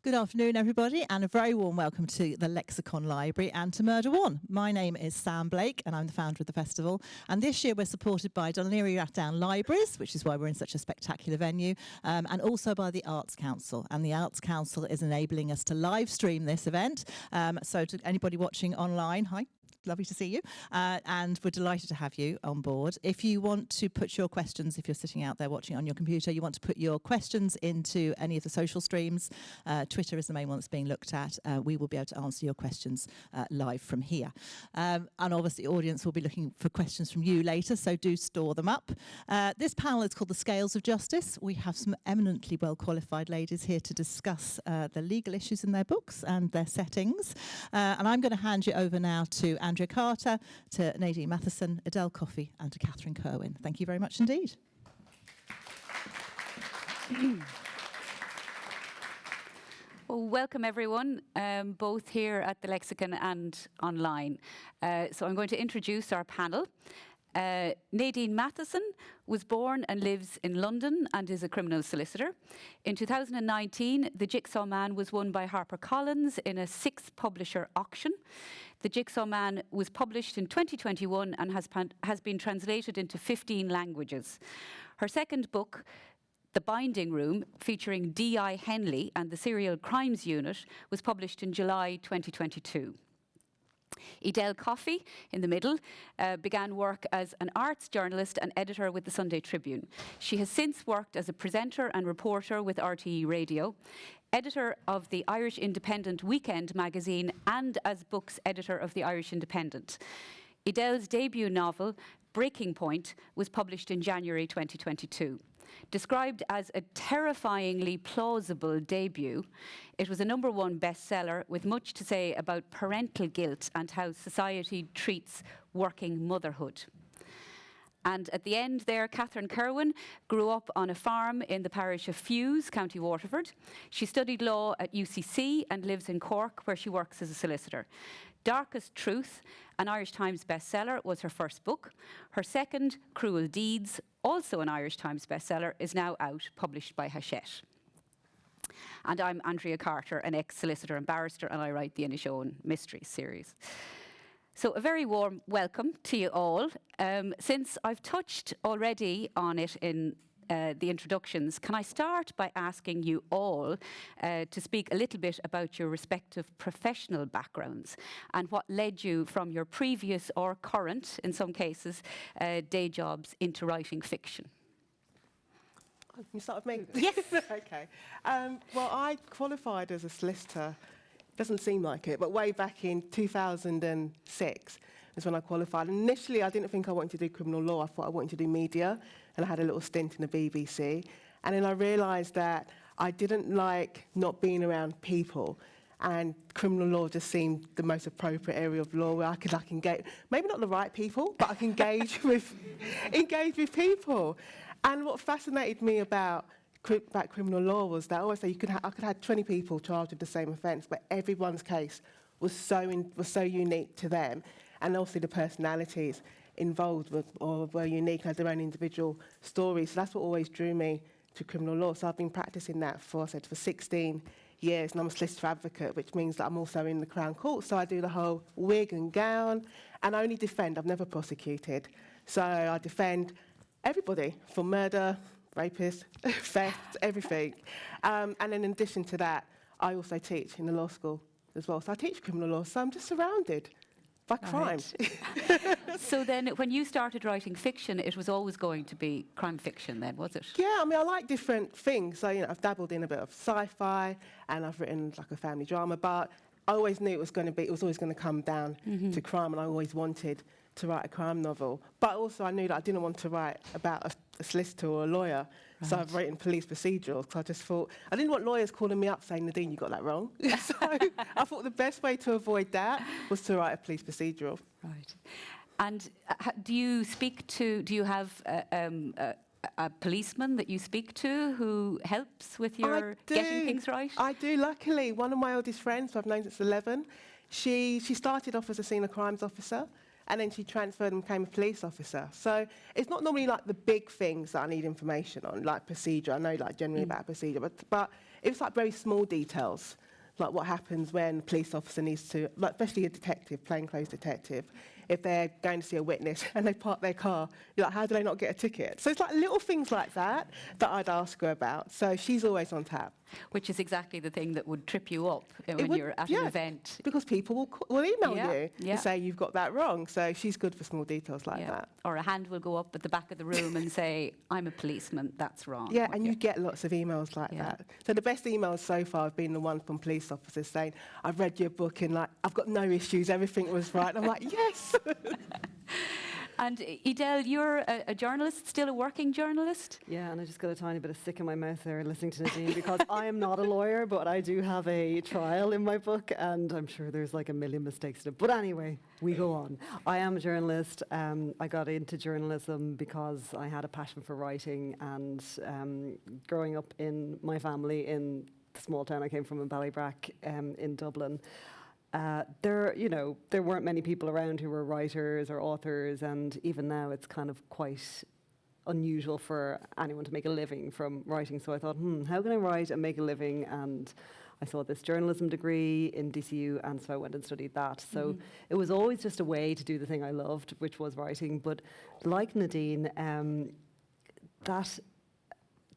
Good afternoon, everybody, and a very warm welcome to the Lexicon Library and to Murder One. My name is Sam Blake, and I'm the founder of the festival. And this year we're supported by Dún Laoghaire Libraries, which is why we're in such a spectacular venue, and also by the Arts Council. And the Arts Council is enabling us to live stream this event. So to anybody watching online, hi. Lovely to see you, and we're delighted to have you on board. If you want to put your questions, if you're sitting out there watching on your computer, you want to put your questions into any of the social streams, Twitter is the main one that's being looked at. We will be able to answer your questions live from here. And obviously, the audience will be looking for questions from you later, so do store them up. This panel is called The Scales of Justice. We have some eminently well-qualified ladies here to discuss the legal issues in their books and their settings. And I'm going to hand you over now to Andrea Carter, to Nadine Matheson, Edel Coffey, and to Catherine Kirwan. Thank you very much indeed. Well, welcome everyone, both here at the Lexicon and online. So I'm going to introduce our panel. Nadine Matheson was born and lives in London and is a criminal solicitor. In 2019, The Jigsaw Man was won by HarperCollins in a 6-publisher auction. The Jigsaw Man was published in 2021 and has been translated into 15 languages. Her second book, The Binding Room, featuring D.I. Henley and the Serial Crimes Unit, was published in July 2022. Edel Coffey, in the middle, began work as an arts journalist and editor with the Sunday Tribune. She has since worked as a presenter and reporter with RTE Radio, editor of the Irish Independent Weekend magazine, and as books editor of the Irish Independent. Edel's debut novel, Breaking Point, was published in January 2022. Described as a terrifyingly plausible debut, it was a #1 bestseller with much to say about parental guilt and how society treats working motherhood. And at the end there, Catherine Kirwan grew up on a farm in the parish of Fewes, County Waterford. She studied law at UCC and lives in Cork, where she works as a solicitor. Darkest Truth, an Irish Times bestseller, was her first book. Her second, Cruel Deeds, also an Irish Times bestseller, is now out, published by Hachette. And I'm Andrea Carter, an ex-solicitor and barrister, and I write the Inishowen Mysteries series. So a very warm welcome to you all. Since I've touched already on it in the introductions, can I start by asking you all to speak a little bit about your respective professional backgrounds and what led you from your previous or current, in some cases, day jobs into writing fiction? Can you start with me? Yes. Okay. Well, I qualified as a solicitor. Doesn't seem like it, but way back in 2006 is when I qualified. Initially, I didn't think I wanted to do criminal law. I thought I wanted to do media, and I had a little stint in the BBC. And then I realised that I didn't like not being around people, and criminal law just seemed the most appropriate area of law where I could engage, maybe not the right people, but I can engage with people. And what fascinated me about criminal law was that I always say I could have 20 people charged with the same offence, but everyone's case was so unique to them, and also the personalities involved were unique and had their own individual stories. So that's what always drew me to criminal law. So I've been practicing that for 16 years, and I'm a solicitor advocate, which means that I'm also in the Crown Court. So I do the whole wig and gown, and I only defend. I've never prosecuted. So I defend everybody from murder, rapists, theft, everything. And then in addition to that, I also teach in the law school as well. So I teach criminal law, so I'm just surrounded by crime. Right. So then when you started writing fiction, it was always going to be crime fiction then, was it? Yeah, I mean, I like different things. So, I've dabbled in a bit of sci-fi, and I've written a family drama, but I always knew it was always going to come down to crime, and I always wanted to write a crime novel. But also I knew that I didn't want to write about a solicitor or a lawyer. Right. So I've written police procedurals, because I just thought, I didn't want lawyers calling me up saying, Nadine, you got that wrong. So I thought the best way to avoid that was to write a police procedural. Right. And do you have a policeman that you speak to who helps with your getting things right? I do, luckily. One of my oldest friends, who I've known since 11, she started off as a senior crimes officer, And then she transferred and became a police officer. So it's not normally like the big things that I need information on, like procedure. I know like generally about procedure, but it's like very small details, like what happens when a police officer needs to, like especially a detective, plainclothes detective, if they're going to see a witness and they park their car, you're like, how do they not get a ticket? So it's like little things like that that I'd ask her about. So she's always on tap. Which is exactly the thing that would trip you up when you're at an event. Because people will email you Yeah. and say you've got that wrong. So she's good for small details like that. Or a hand will go up at the back of the room and say, I'm a policeman, that's wrong. Yeah, and you get lots of emails like that. So the best emails so far have been the one from police officers saying, I've read your book and like, I've got no issues, everything was right. And I'm like, yes. And Edel, you're a journalist, still a working journalist? Yeah, and I just got a tiny bit of sick in my mouth there listening to Nadine because I am not a lawyer, but I do have a trial in my book, and I'm sure there's like a million mistakes in it. But anyway, we go on. I am a journalist. I got into journalism because I had a passion for writing, and growing up in my family in the small town I came from in Ballybrack in Dublin, there weren't many people around who were writers or authors, and even now it's kind of quite unusual for anyone to make a living from writing. So I thought, how can I write and make a living? And I saw this journalism degree in DCU, and so I went and studied that. So it was always just a way to do the thing I loved, which was writing. But like Nadine, that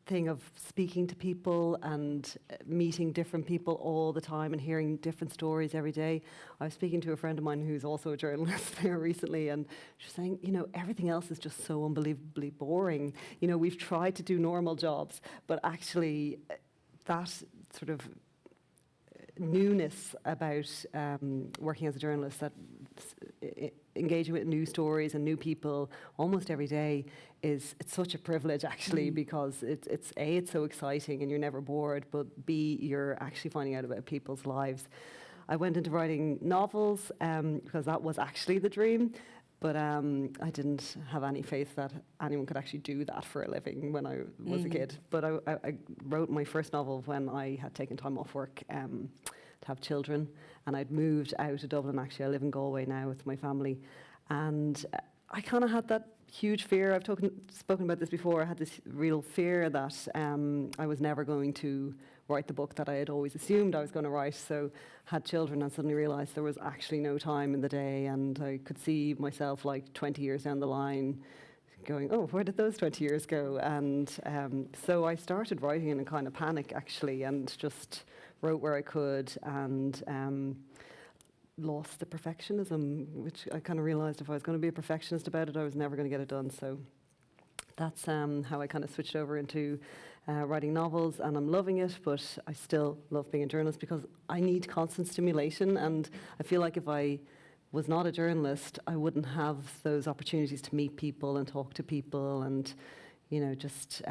thing of speaking to people and meeting different people all the time and hearing different stories every day. I was speaking to a friend of mine who's also a journalist there recently, and she's saying, everything else is just so unbelievably boring. We've tried to do normal jobs, but actually that sort of newness about working as a journalist, that engaging with new stories and new people almost every day, it's such a privilege actually, because it's A, it's so exciting and you're never bored, but B, you're actually finding out about people's lives. I went into writing novels because that was actually the dream, but I didn't have any faith that anyone could actually do that for a living when I was a kid. But I wrote my first novel when I had taken time off work to have children, and I'd moved out of Dublin. Actually, I live in Galway now with my family, and I kind of had that huge fear. I've spoken about this before. I had this real fear that I was never going to write the book that I had always assumed I was going to write. So had children and suddenly realised there was actually no time in the day, and I could see myself like 20 years down the line going, oh, where did those 20 years go? And so I started writing in a kind of panic actually, and just wrote where I could, and lost the perfectionism, which I kind of realised if I was going to be a perfectionist about it, I was never going to get it done. So that's how I kind of switched over into writing novels, and I'm loving it, but I still love being a journalist because I need constant stimulation, and I feel like if I was not a journalist, I wouldn't have those opportunities to meet people and talk to people and, just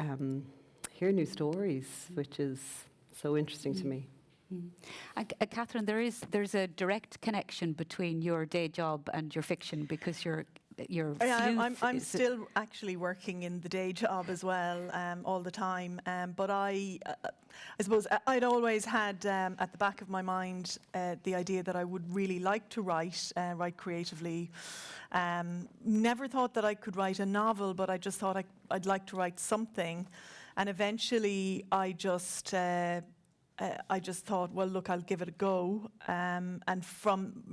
hear new stories, which is so interesting to me. Catherine, there's a direct connection between your day job and your fiction, because you're I'm still actually working in the day job as well, all the time. But I suppose I'd always had at the back of my mind the idea that I would really like to write creatively. Never thought that I could write a novel, but I just thought I'd like to write something. And eventually I just thought, well, look, I'll give it a go. And from,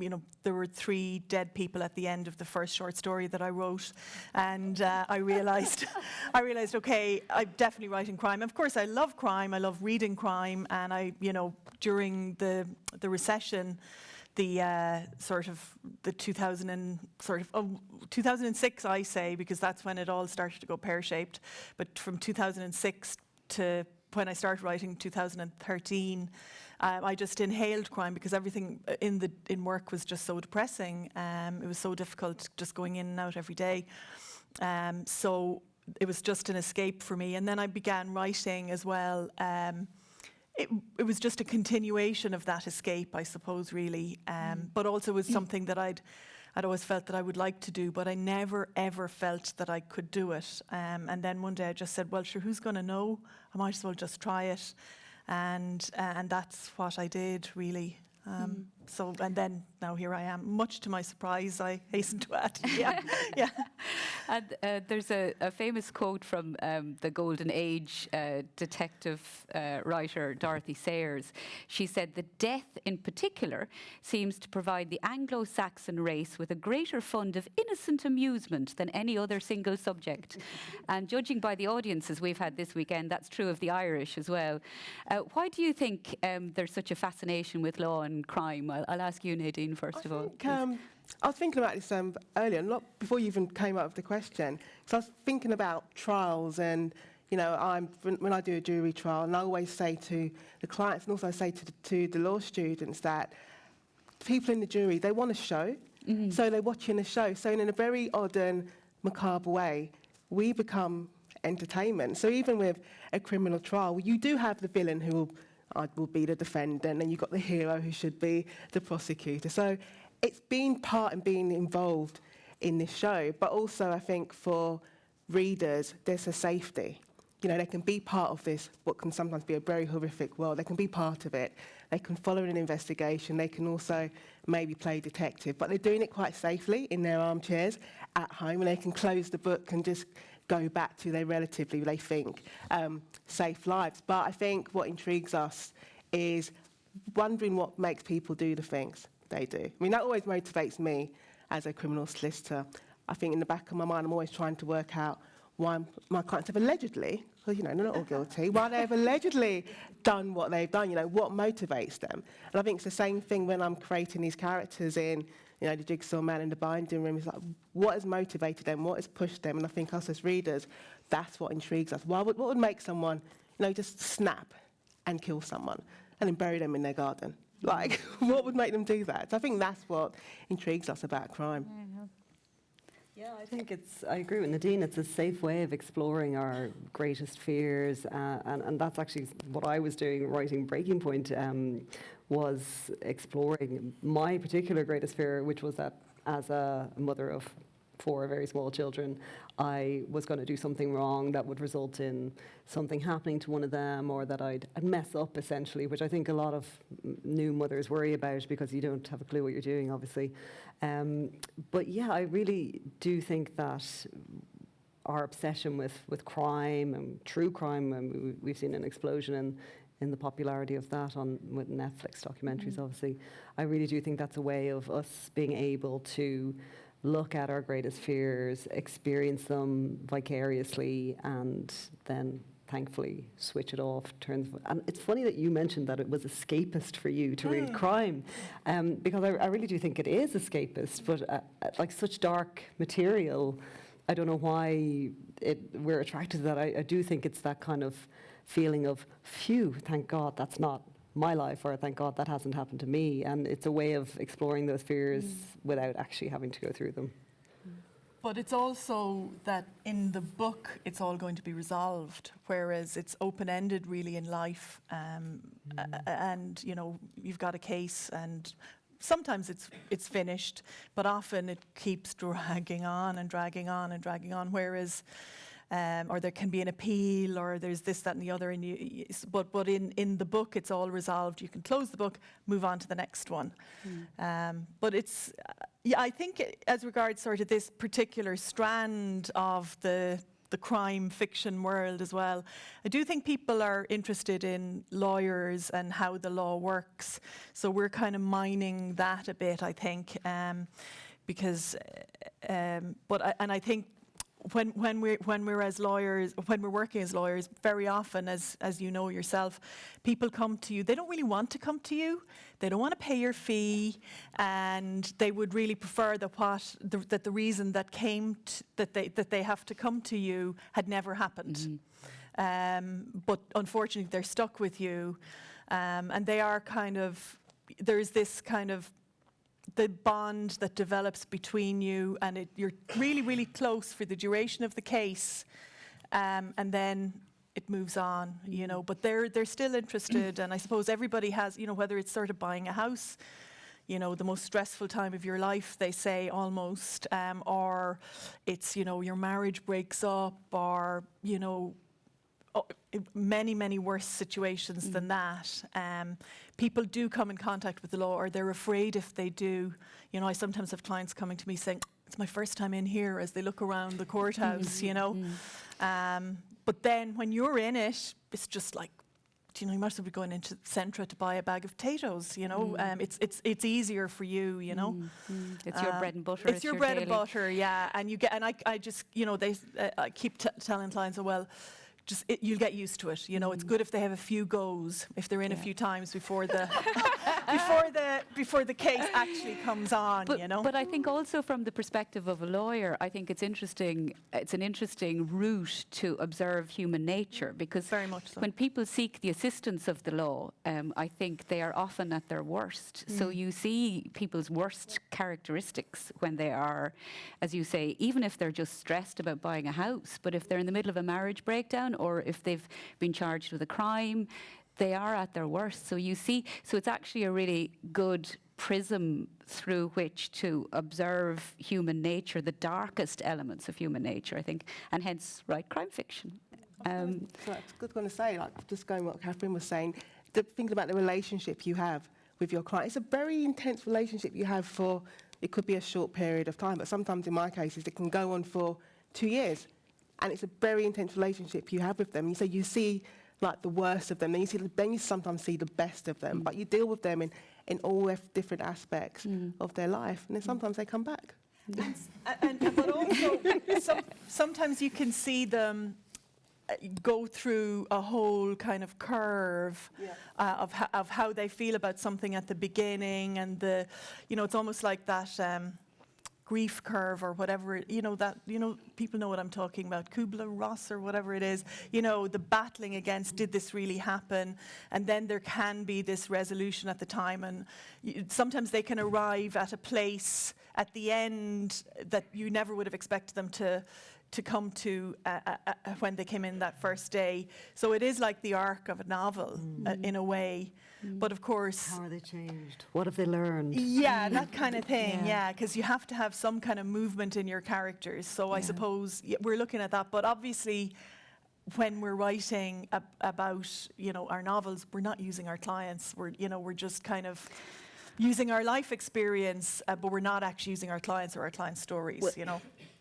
there were 3 dead people at the end of the first short story that I wrote. And I realized, okay, I'm definitely writing crime. Of course, I love crime. I love reading crime. And during the recession, the 2006, I say, because that's when it all started to go pear-shaped. But from 2006 to when I started writing 2013, I just inhaled crime because everything in work was just so depressing. It was so difficult just going in and out every day. So it was just an escape for me. And then I began writing as well. It was just a continuation of that escape, I suppose, really. But also was something that I'd always felt that I would like to do, but I never, ever felt that I could do it. And then one day I just said, well, sure, who's going to know? I might as well just try it. And that's what I did, really. So, and then now here I am, much to my surprise, I hasten to add. Yeah, yeah. And there's a famous quote from the Golden Age detective writer Dorothy Sayers. She said, "The death in particular seems to provide the Anglo-Saxon race with a greater fund of innocent amusement than any other single subject." And judging by the audiences we've had this weekend, that's true of the Irish as well. Why do you think there's such a fascination with law and crime? I'll ask you, Nadine, first of all. I was thinking about this earlier, not before you even came up with the question. So I was thinking about trials, and when I do a jury trial, and I always say to the clients, and also I say to the law students, that people in the jury, they want a show, so they're watching a show. So in a very odd and macabre way, we become entertainment. So even with a criminal trial, you do have the villain who will be the defendant, and you've got the hero who should be the prosecutor. So it's being part and being involved in this show, but also I think for readers, there's a safety. They can be part of this, what can sometimes be a very horrific world. They can be part of it. They can follow an investigation. They can also maybe play detective, but they're doing it quite safely in their armchairs at home, and they can close the book and just go back to their relatively, they think, safe lives. But I think what intrigues us is wondering what makes people do the things they do. I mean, that always motivates me as a criminal solicitor. I think in the back of my mind, I'm always trying to work out why my clients have allegedly, because they're not all guilty, why they have allegedly done what they've done, what motivates them. And I think it's the same thing when I'm creating these characters in the Jigsaw Man in the binding room. It's like, what has motivated them? What has pushed them? And I think us as readers, that's what intrigues us. What would make someone, just snap and kill someone and then bury them in their garden? Like, what would make them do that? So I think that's what intrigues us about crime. Yeah, I agree with Nadine. It's a safe way of exploring our greatest fears, and that's actually what I was doing writing Breaking Point, was exploring my particular greatest fear, which was that as a mother of 4 very small children, I was going to do something wrong that would result in something happening to one of them, or that I'd mess up, essentially, which I think a lot of new mothers worry about because you don't have a clue what you're doing, obviously. But yeah, I really do think that our obsession with crime and true crime, and we've seen an explosion in the popularity of that with Netflix documentaries, obviously. I really do think that's a way of us being able to look at our greatest fears, experience them vicariously, and then thankfully switch it off. And it's funny that you mentioned that it was escapist for you to read crime, because I really do think it is escapist, but like such dark material, I don't know why we're attracted to that. I do think it's that kind of feeling of, phew, thank God that's not my life, or thank God that hasn't happened to me. And it's a way of exploring those fears without actually having to go through them. But it's also that in the book, it's all going to be resolved, whereas it's open-ended really in life. And, you've got a case, and sometimes it's finished, but often it keeps dragging on and dragging on and dragging on, whereas or there can be an appeal, or there's this, that, and the other. But in the book, it's all resolved. You can close the book, move on to the next one. But it's, I think as regards sort of this particular strand of the crime fiction world as well, I do think people are interested in lawyers and how the law works. So we're kind of mining that a bit, I think, because, I think when we're as lawyers, when we're working as lawyers, very often, as you know yourself, people come to you. They don't really want to come to you. They don't want to pay your fee, and they would really prefer that the reason that they have to come to you had never happened. But unfortunately, they're stuck with you, and they are kind of, there's this kind of the bond that develops between you, and you're really, really close for the duration of the case, and then it moves on, but they're still interested. And I suppose everybody has, whether it's sort of buying a house, the most stressful time of your life, they say, almost, or it's, your marriage breaks up, or, many worse situations than that. People do come in contact with the law, or they're afraid if they do. You know, I sometimes have clients coming to me saying, it's my first time in here, as they look around the courthouse, you know. But then when you're in it, it's just like, you know, you might as well be going into Centra to buy a bag of potatoes, you know. It's easier for you, you know. It's your bread and butter. It's your bread and daily. butter, yeah. And you get, and I just, you know, I keep telling clients, oh, well, you'll get used to it. You know, it's good if they have a few goes, if they're in a few times before the before the case actually comes on. But, you know. but I think also from the perspective of a lawyer, I think it's interesting. It's an interesting route to observe human nature, because Very much so. when people seek the assistance of the law, I think they are often at their worst. So you see people's worst characteristics when they are, as you say, even if they're just stressed about buying a house, but if they're in the middle of a marriage breakdown, or if they've been charged with a crime, they are at their worst. So you see, so it's actually a really good prism through which to observe human nature, the darkest elements of human nature, I think, and hence write crime fiction. So it's good going to say, like, just going what Catherine was saying, thinking about the relationship you have with your client. It's a very intense relationship you have for, it could be a short period of time, but sometimes in my cases it can go on for 2 years. And it's a very intense relationship you have with them. So you see like the worst of them, then you sometimes see the best of them, but you deal with them in all different aspects of their life, and then sometimes they come back. But also, sometimes you can see them go through a whole kind of curve of how they feel about something at the beginning, and it's almost like that grief curve or whatever, people know what I'm talking about, Kubler-Ross or whatever it is, the battling against, did this really happen? And then there can be this resolution at the time, and sometimes they can arrive at a place at the end that you never would have expected them to come to when they came in that first day. So it is like the arc of a novel in a way. But of course... How are they changed? What have they learned? Yeah, that kind of thing, because you have to have some kind of movement in your characters. So I suppose we're looking at that. But obviously, when we're writing about, our novels, we're not using our clients. We're just kind of using our life experience, but we're not actually using our clients or our clients' stories,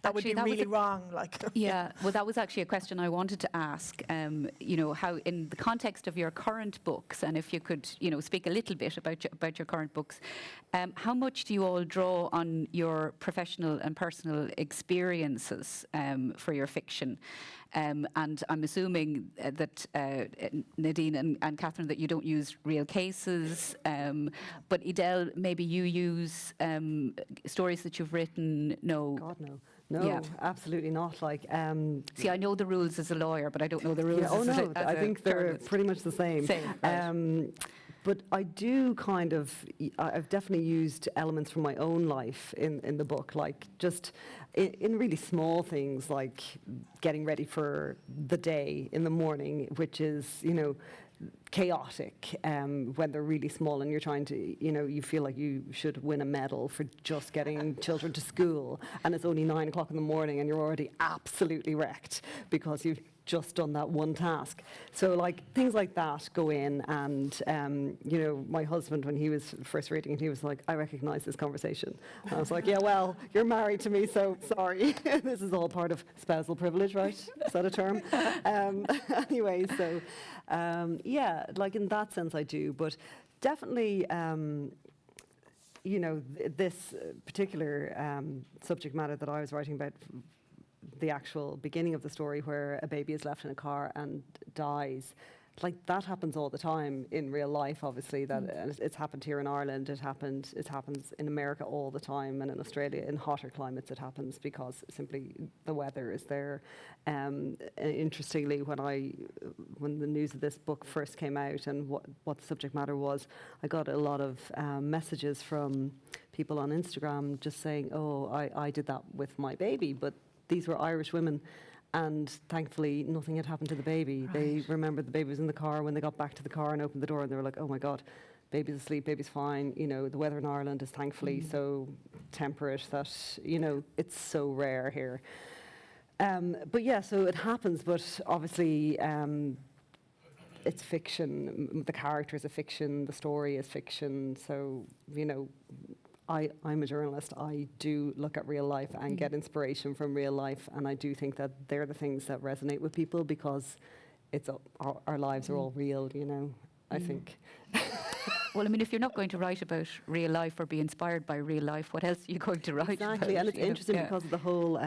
That would be really wrong. Yeah, well, that was actually a question I wanted to ask. How, in the context of your current books, and if you could, speak a little bit about your current books, how much do you all draw on your professional and personal experiences for your fiction? And I'm assuming that Nadine and Catherine, that you don't use real cases, but Edel, maybe you use stories that you've written. No. God, no. No, absolutely not. See, I know the rules as a lawyer, but I don't know the rules I think they're pretty much the same. Right. But I do I've definitely used elements from my own life in the book, like just in really small things, like getting ready for the day in the morning, which is, chaotic when they're really small and you're trying to, you feel like you should win a medal for just getting children to school, and it's only 9 o'clock in the morning and you're already absolutely wrecked because you've just done that one task. So things like that go in, and my husband, when he was first reading it, he was like, I recognize this conversation. And I was like, yeah, well, you're married to me, so sorry. This is all part of spousal privilege, right? Is that a term? Anyway, so in that sense I do, but definitely this particular subject matter that I was writing about, the actual beginning of the story where a baby is left in a car and dies, that happens all the time in real life, obviously. And it's happened here in Ireland, it happens in America all the time, and in Australia, in hotter climates, it happens because simply the weather is there. Interestingly, when the news of this book first came out and what the subject matter was, I got a lot of messages from people on Instagram just saying, oh, I did that with my baby, but these were Irish women, and thankfully nothing had happened to the baby. Right. They remembered the baby was in the car when they got back to the car and opened the door, and they were like, oh my God, baby's asleep, baby's fine. The weather in Ireland is thankfully so temperate that, it's so rare here. But yeah, so it happens, but obviously it's fiction. The characters are fiction. The story is fiction. So, you know, I'm a journalist. I do look at real life and get inspiration from real life, and I do think that they're the things that resonate with people because it's our lives are all real, you know, I think. Well, I mean, if you're not going to write about real life or be inspired by real life, what else are you going to write about? Exactly, and it's you know? interesting Yeah. because of the whole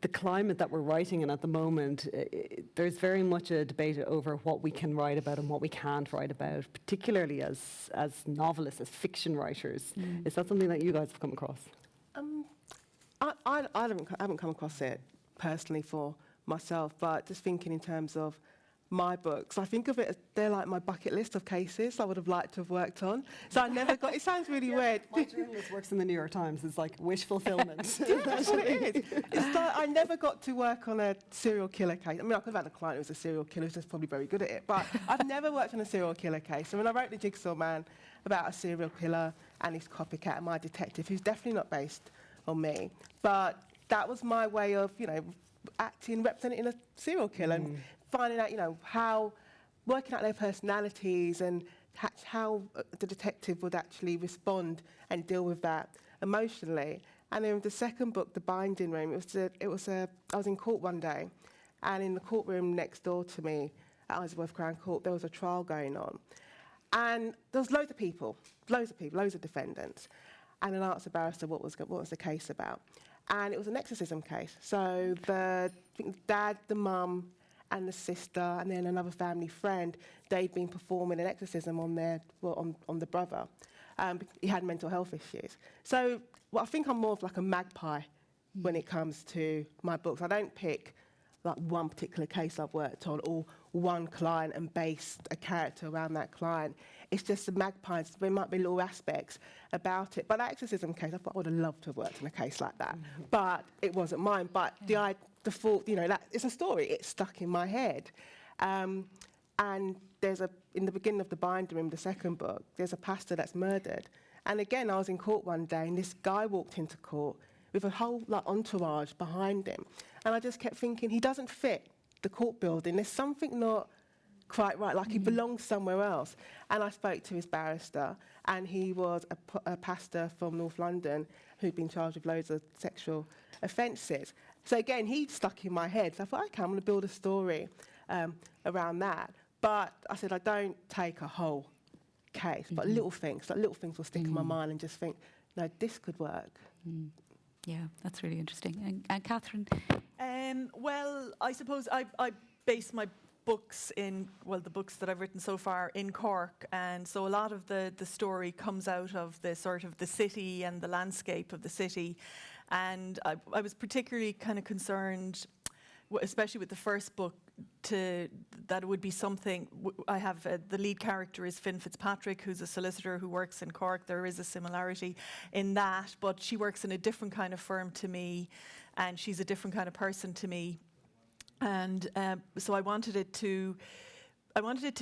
the climate that we're writing in at the moment. There's very much a debate over what we can write about and what we can't write about, particularly as novelists, as fiction writers. Is that something that you guys have come across? I haven't come across it personally for myself, but just thinking in terms of my books, I think of it as they're like my bucket list of cases I would have liked to have worked on. So I never got, it sounds really weird. My journalist works in the New York Times. It's like wish fulfillment. Yeah, that's what it is. It's like I never got to work on a serial killer case. I mean, I could have had a client who was a serial killer who's just probably very good at it, but I've never worked on a serial killer case. So when I wrote The Jigsaw Man about a serial killer and his copycat and my detective, who's definitely not based on me, but that was my way of, you know, representing a serial killer and finding out, you know, working out their personalities and how the detective would actually respond and deal with that emotionally. And then the second book, The Binding Room, I was in court one day, and in the courtroom next door to me at Isleworth Crown Court, there was a trial going on. And there was loads of defendants. And then I asked the barrister what was the case about. And it was an exorcism case. So I think the dad, the mum, and the sister, and then another family friend, they'd been performing an exorcism on the brother. He had mental health issues. So I think I'm more of like a magpie when it comes to my books. I don't pick like one particular case I've worked on or one client and base a character around that client. It's just the magpies. There might be little aspects about it. But that exorcism case, I thought I would have loved to have worked on a case like that. But it wasn't mine. But the thought, you know, that it's a story. It's stuck in my head. And there's in the beginning of The Binding Room, the second book, there's a pastor that's murdered. And again, I was in court one day, and this guy walked into court with a whole entourage behind him. And I just kept thinking, he doesn't fit the court building. There's something not quite right, like he belongs somewhere else. And I spoke to his barrister, and he was a pastor from North London who'd been charged with loads of sexual offences. So again, he stuck in my head. So I thought, okay, I'm going to build a story around that. But I said, I don't take a whole case, but little things will stick in my mind and just think, no, this could work. Yeah, that's really interesting. And Catherine? Well, I suppose I base my books the books that I've written so far in Cork, and so a lot of the story comes out of the sort of the city and the landscape of the city. And I was particularly kind of concerned, especially with the first book, that it would be something. I have the lead character is Finn Fitzpatrick, who's a solicitor who works in Cork. There is a similarity in that, but she works in a different kind of firm to me, and she's a different kind of person to me. And so I wanted it to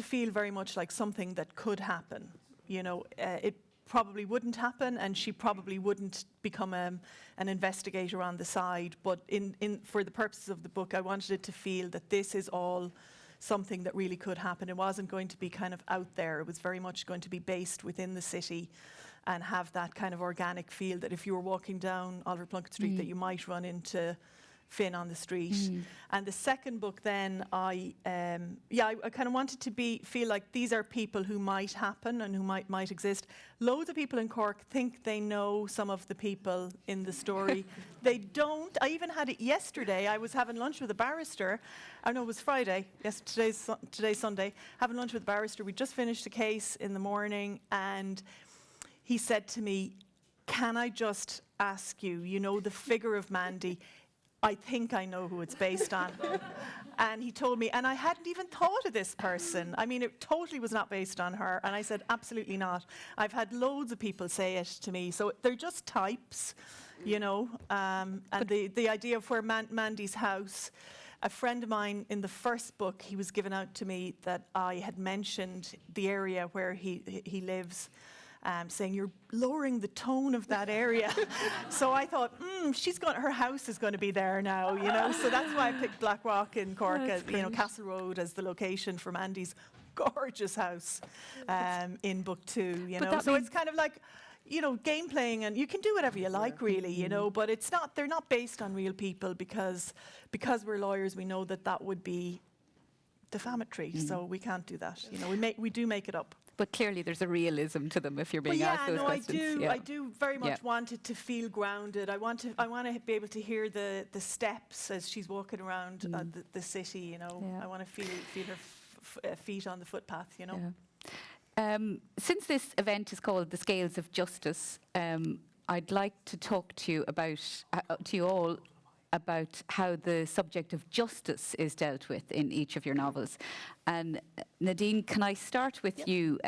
feel very much like something that could happen. You know, it probably wouldn't happen, and she probably wouldn't become an investigator on the side. But for the purposes of the book, I wanted it to feel that this is all something that really could happen. It wasn't going to be kind of out there. It was very much going to be based within the city and have that kind of organic feel that if you were walking down Oliver Plunkett Street, that you might run into Finn on the street. And the second book then, I kind of wanted to feel like these are people who might happen and who might exist. Loads of people in Cork think they know some of the people in the story. They don't. I even had it yesterday. I was having lunch with a barrister. Oh no, it was Friday. Yes, today's Sunday. Having lunch with a barrister. We just finished a case in the morning, and he said to me, "Can I just ask you, you know, the figure of Mandy, I think I know who it's based on." And he told me, and I hadn't even thought of this person. I mean, it totally was not based on her. And I said, absolutely not. I've had loads of people say it to me. So they're just types, you know. And the idea of where Mandy's house, a friend of mine in the first book, he was given out to me that I had mentioned the area where he lives. saying you're lowering the tone of that area. So I thought, her house is going to be there now, you know. So that's why I picked Blackrock in Cork, as, you know, Castle Road as the location for Mandy's gorgeous house in book 2, you know. So it's kind of like, you know, game playing, and you can do whatever you like, really, you know, but they're not based on real people because we're lawyers, we know that would be defamatory, so we can't do that. You know, we do make it up. But clearly there's a realism to them if you're being asked those questions. I do very much want it to feel grounded. I want to be able to hear the steps as she's walking around the city, you know. I want to feel her feet on the footpath, you know. Since this event is called The Scales of Justice, I'd like to talk to you all about how the subject of justice is dealt with in each of your novels. And Nadine, can I start with you?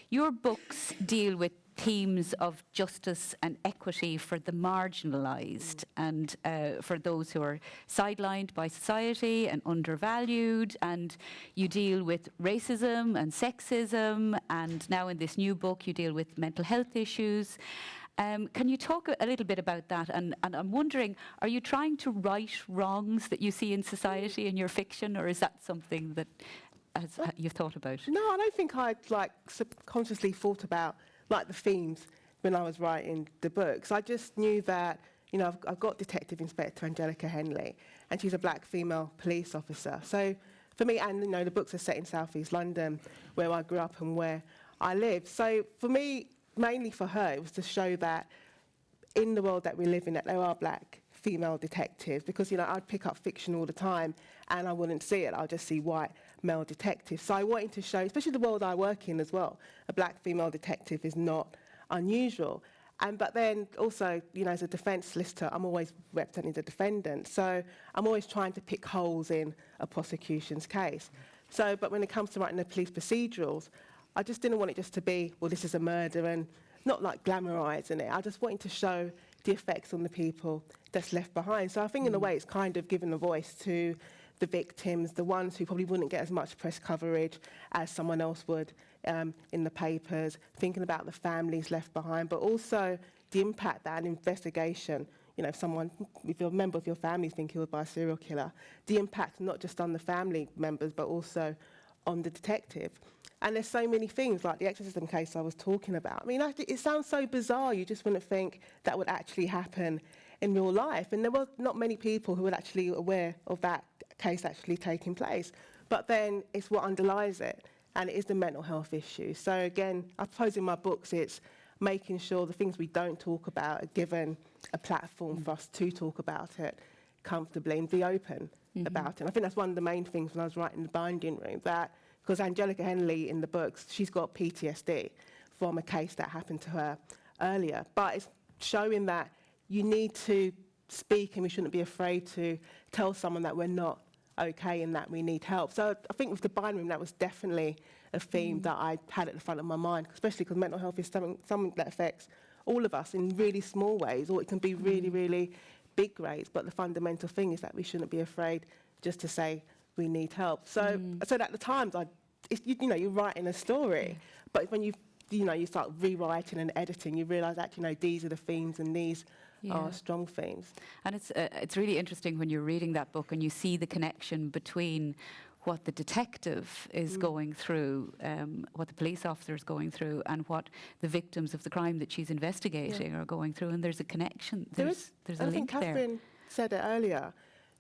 Your books deal with themes of justice and equity for the marginalised and for those who are sidelined by society and undervalued, and you deal with racism and sexism, and now in this new book you deal with mental health issues. Can you talk a little bit about that? And I'm wondering, are you trying to right wrongs that you see in society in your fiction, or is that something that you've thought about? No, I don't think I'd subconsciously thought about the themes when I was writing the books. I just knew that, you know, I've got Detective Inspector Angelica Henley, and she's a black female police officer. So for me, and you know, the books are set in South East London, where I grew up and where I live. So for me, mainly for her, it was to show that in the world that we live in, that there are black female detectives, because, you know, I'd pick up fiction all the time and I wouldn't see it. I'll just see white male detectives. So I wanted to show, especially the world I work in as well, a black female detective is not unusual. But then also, you know, as a defence solicitor, I'm always representing the defendant. So I'm always trying to pick holes in a prosecution's case. But when it comes to writing the police procedurals, I just didn't want it just to be, well, this is a murder, and not like glamorising it. I just wanted to show the effects on the people that's left behind. So I think in a way it's kind of given a voice to the victims, the ones who probably wouldn't get as much press coverage as someone else would in the papers, thinking about the families left behind, but also the impact that an investigation, you know, if you're a member of your family's been killed by a serial killer, the impact not just on the family members, but also on the detective. And there's so many things, like the exorcism case I was talking about. I mean, it sounds so bizarre, you just wouldn't think that would actually happen in real life. And there were not many people who were actually aware of that case actually taking place. But then it's what underlies it, and it is the mental health issue. So again, I suppose in my books it's making sure the things we don't talk about are given a platform for us to talk about it comfortably and be open about it. And I think that's one of the main things when I was writing The Binding Room, that because Angelica Henley in the books, she's got PTSD from a case that happened to her earlier. But it's showing that you need to speak and we shouldn't be afraid to tell someone that we're not okay and that we need help. So I think with The Binding Room, that was definitely a theme that I had at the front of my mind, especially because mental health is something that affects all of us in really small ways, or it can be really, really big ways. But the fundamental thing is that we shouldn't be afraid just to say we need help. So at the times, you know, you're writing a story, but when you start rewriting and editing, you realise actually, you know, these are the themes and these are strong themes. And it's really interesting when you're reading that book and you see the connection between what the detective is going through, what the police officer is going through, and what the victims of the crime that she's investigating are going through. And there's a connection. There's a link there. I think Catherine said it earlier.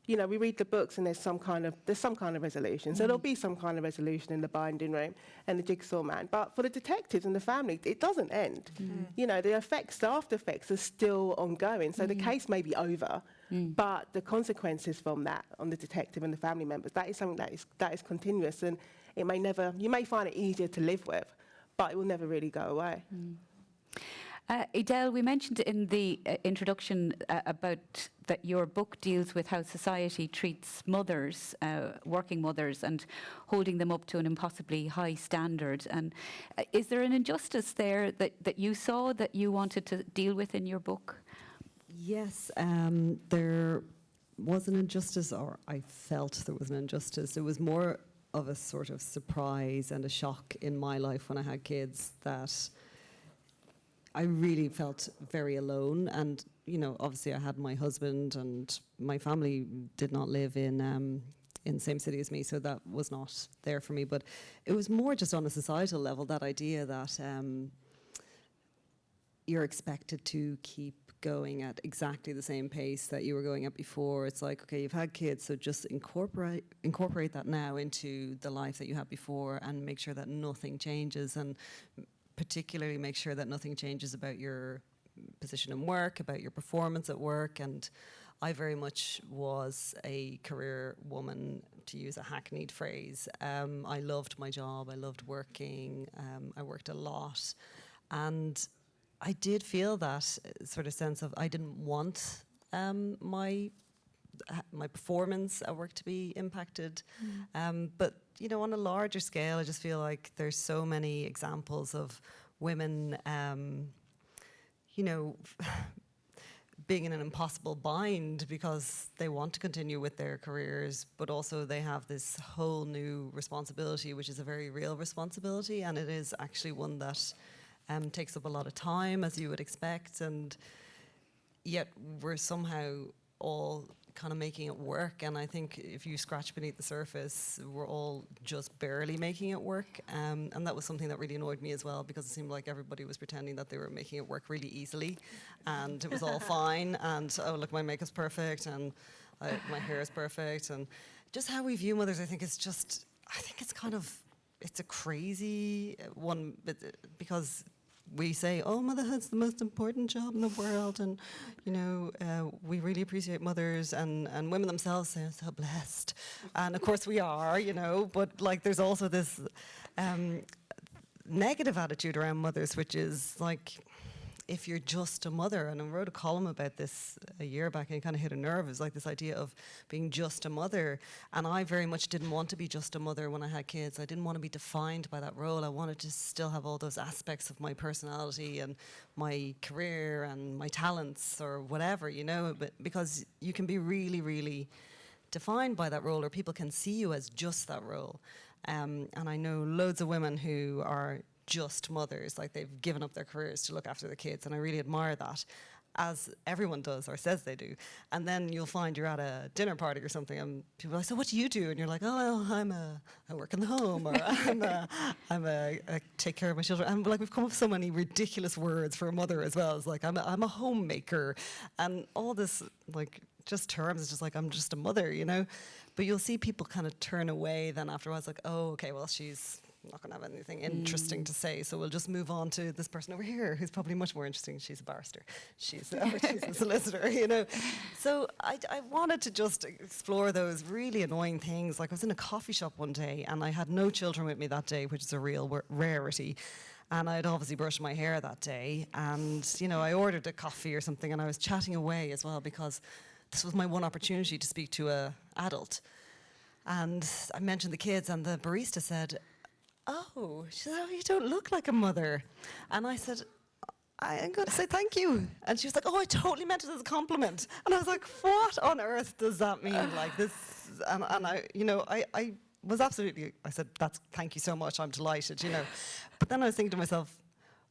You know, we read the books and there's some kind of resolution. So there'll be some kind of resolution in The Binding Room and The Jigsaw Man. But for the detectives and the family, it doesn't end. You know, the after effects are still ongoing. So the case may be over, but the consequences from that on the detective and the family members, that is something that is continuous, and it may never. You may find it easier to live with, but it will never really go away. Edel, we mentioned in the introduction about that your book deals with how society treats mothers, working mothers, and holding them up to an impossibly high standard. And is there an injustice there that you saw that you wanted to deal with in your book? Yes, there was an injustice, or I felt there was an injustice. It was more of a sort of surprise and a shock in my life when I had kids that I really felt very alone. And, you know, obviously I had my husband, and my family did not live in the same city as me, so that was not there for me. But it was more just on a societal level, that idea that you're expected to keep going at exactly the same pace that you were going at before. It's like, okay, you've had kids, so just incorporate that now into the life that you had before, and make sure that nothing changes, and particularly make sure that nothing changes about your position in work, about your performance at work. And I very much was a career woman, to use a hackneyed phrase. I loved my job, I loved working, I worked a lot, and I did feel that sort of sense of I didn't want my performance at work to be impacted. But, you know, on a larger scale, I just feel like there's so many examples of women, you know, being in an impossible bind because they want to continue with their careers, but also they have this whole new responsibility, which is a very real responsibility, and it is actually one that takes up a lot of time, as you would expect, and yet we're somehow all kind of making it work. And I think if you scratch beneath the surface, we're all just barely making it work. And that was something that really annoyed me as well, because it seemed like everybody was pretending that they were making it work really easily, and it was all fine. And oh, look, my makeup's perfect, and my hair is perfect, and just how we view mothers, I think it's kind of, it's a crazy one, because we say, oh, motherhood's the most important job in the world, and, you know, we really appreciate mothers, and women themselves say, I'm so blessed. And of course we are, you know, but like there's also this negative attitude around mothers, which is like, if you're just a mother, and I wrote a column about this a year back, and it kind of hit a nerve. It's like this idea of being just a mother, and I very much didn't want to be just a mother when I had kids. I didn't want to be defined by that role. I wanted to still have all those aspects of my personality and my career and my talents or whatever, you know, but because you can be really, really defined by that role, or people can see you as just that role. And I know loads of women who are just mothers, like they've given up their careers to look after the kids, and I really admire that, as everyone does or says they do. And then you'll find you're at a dinner party or something, and people are like, so what do you do? And you're like, oh, well, I work in the home, or I take care of my children. And like, we've come up with so many ridiculous words for a mother as well. It's like, I'm a homemaker, and all this like just terms. It's just like, I'm just a mother, you know. But you'll see people kind of turn away then afterwards, like, oh, okay, well, she's not going to have anything interesting to say, so we'll just move on to this person over here who's probably much more interesting. She's a barrister. She's a solicitor, you know. So I wanted to just explore those really annoying things. Like, I was in a coffee shop one day, and I had no children with me that day, which is a real rarity. And I'd obviously brushed my hair that day, and, you know, I ordered a coffee or something, and I was chatting away as well, because this was my one opportunity to speak to an adult. And I mentioned the kids, and the barista said, oh, she said, oh, you don't look like a mother. And I said, I'm going to say thank you. And she was like, oh, I totally meant it as a compliment. And I was like, what on earth does that mean? Like this, and I, you know, I was absolutely, I said, thank you so much, I'm delighted, you know. But then I was thinking to myself,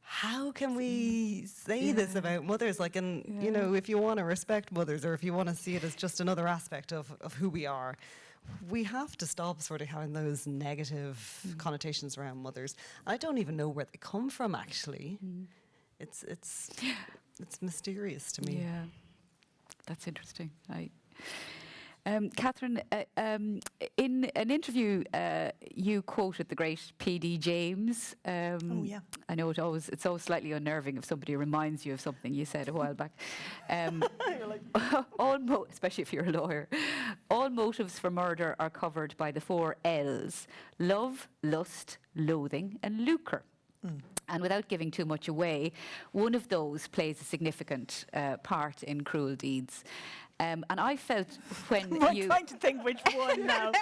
how can we say this about mothers? Like, and, you know, if you want to respect mothers, or if you want to see it as just another aspect of who we are, we have to stop sort of having those negative connotations around mothers. I don't even know where they come from, actually. It's mysterious to me. Yeah, that's interesting. Catherine, in an interview, you quoted the great P.D. James. Oh, yeah. I know it's always slightly unnerving if somebody reminds you of something you said a while back. Especially if you're a lawyer. All motives for murder are covered by the 4 L's: love, lust, loathing, and lucre. And without giving too much away, one of those plays a significant part in cruel deeds. And I felt when I'm trying to think which one now.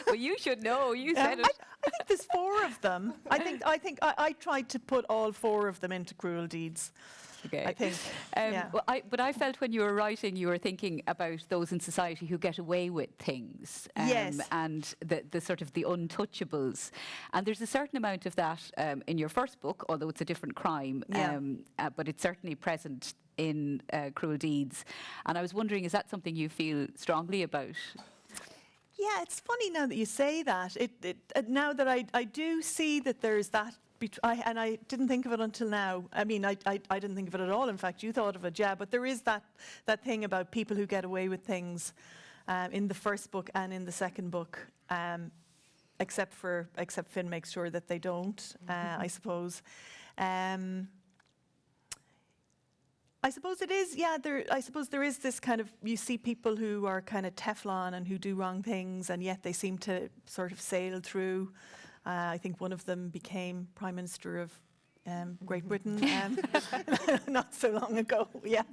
Well, you should know. You said it. I think there's 4 of them. I think I tried to put all 4 of them into cruel deeds. Okay. I think. Well, but I felt when you were writing, you were thinking about those in society who get away with things, Yes. and the sort of the untouchables. And there's a certain amount of that in your first book, although it's a different crime, but it's certainly present in Cruel Deeds. And I was wondering, is that something you feel strongly about? Yeah, it's funny now that you say that. Now that I do see that there's that, and I didn't think of it until now. I mean, I didn't think of it at all. In fact, you thought of it, yeah. But there is that thing about people who get away with things in the first book and in the second book, except Finn makes sure that they don't, I suppose. I suppose it is, yeah. I suppose there is this kind of, you see people who are kind of Teflon and who do wrong things, and yet they seem to sort of sail through. I think one of them became Prime Minister of Great Britain not so long ago. Yeah.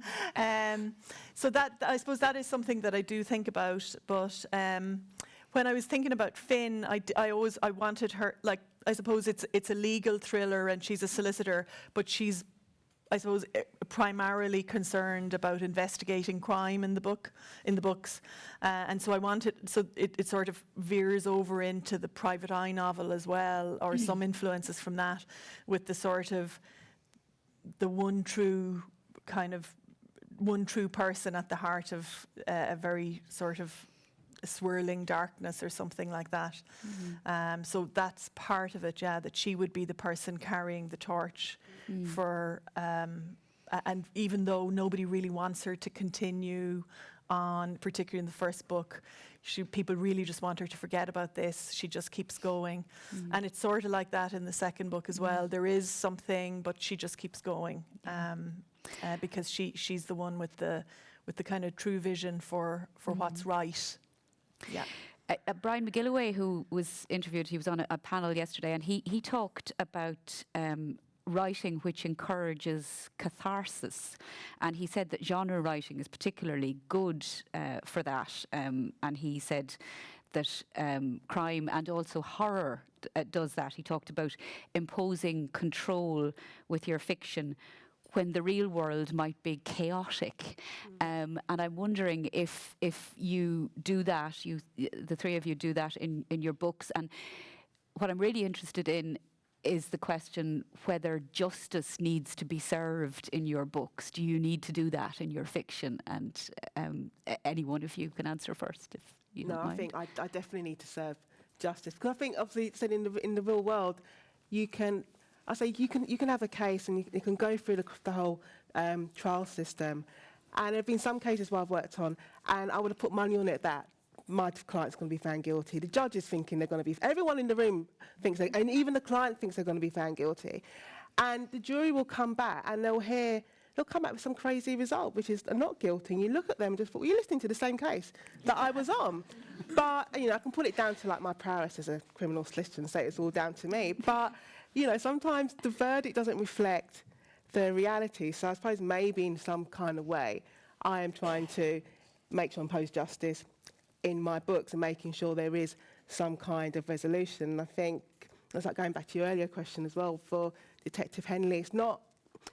So that, I suppose that is something that I do think about. But when I was thinking about Finn, I wanted her, like, I suppose it's a legal thriller and she's a solicitor, but she's, I suppose, primarily concerned about investigating crime in the books, and so I wanted, so it sort of veers over into the private eye novel as well, or some influences from that, with the sort of the one true person at the heart of a very sort of swirling darkness or something like that. So that's part of it, yeah, that she would be the person carrying the torch for, and even though nobody really wants her to continue on, particularly in the first book, people really just want her to forget about this. She just keeps going. And it's sort of like that in the second book as well. There is something, but she just keeps going, because she's the one with the kind of true vision for what's right. Yeah. Brian McGilloway, who was interviewed, he was on a panel yesterday, and he talked about writing which encourages catharsis, and he said that genre writing is particularly good for that, and he said that crime and also horror does that. He talked about imposing control with your fiction when the real world might be chaotic. And I'm wondering if you do that, the three of you do that in your books. And what I'm really interested in is the question whether justice needs to be served in your books. Do you need to do that in your fiction? And any one of you can answer first, if you don't mind. I think I definitely need to serve justice, because I think, obviously, said in the real world, you can have a case and you can go through the whole trial system. And there have been some cases where I've worked on, and I would have put money on it that my client's going to be found guilty. The judge is thinking they're going to be, everyone in the room thinks, and even the client thinks they're going to be found guilty. And the jury will come back and they'll come back with some crazy result, which is not guilty. And you look at them and just thought, well, you're listening to the same case that I was on. But, I can put it down to like my prowess as a criminal solicitor and say it's all down to me. But, sometimes the verdict doesn't reflect the reality. So I suppose maybe in some kind of way, I am trying to make sure I impose justice in my books and making sure there is some kind of resolution. And I think, it's like going back to your earlier question as well, for Detective Henley, it's not,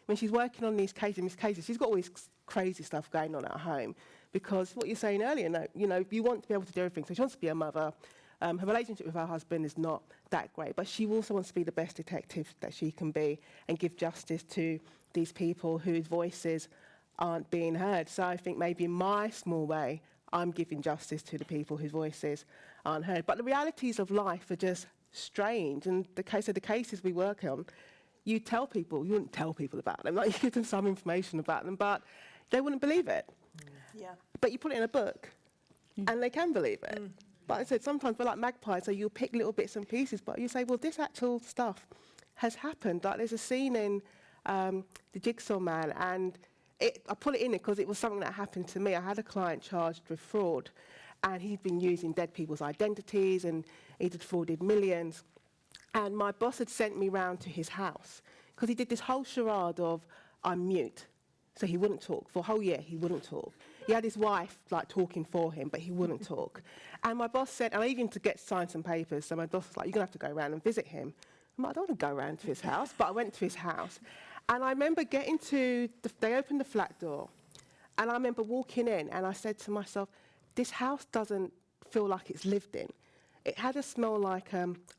when she's working on these cases, she's got all this crazy stuff going on at home, because what you're saying earlier, you want to be able to do everything. So she wants to be a mother. Her relationship with her husband is not that great, but she also wants to be the best detective that she can be and give justice to these people whose voices aren't being heard. So I think maybe in my small way, I'm giving justice to the people whose voices aren't heard. But the realities of life are just strange. And the cases we work on, you wouldn't tell people about them. Like, you give them some information about them, but they wouldn't believe it. Yeah. But you put it in a book, and they can believe it. But I said, sometimes we're like magpies, so you'll pick little bits and pieces, but you say, well, this actual stuff has happened. Like, there's a scene in the Jigsaw Man, and I put it in it because it was something that happened to me. I had a client charged with fraud, and he'd been using dead people's identities, and he'd defrauded millions. And my boss had sent me round to his house, because he did this whole charade of, I'm mute. So he wouldn't talk. For a whole year, he wouldn't talk. He had his wife, talking for him, but he wouldn't talk. And my boss said, and I even to get signed some papers, so my boss was like, you're going to have to go around and visit him. I'm like, I don't want to go around to his house, but I went to his house. And I remember getting to, they opened the flat door, and I remember walking in, and I said to myself, this house doesn't feel like it's lived in. It had a smell like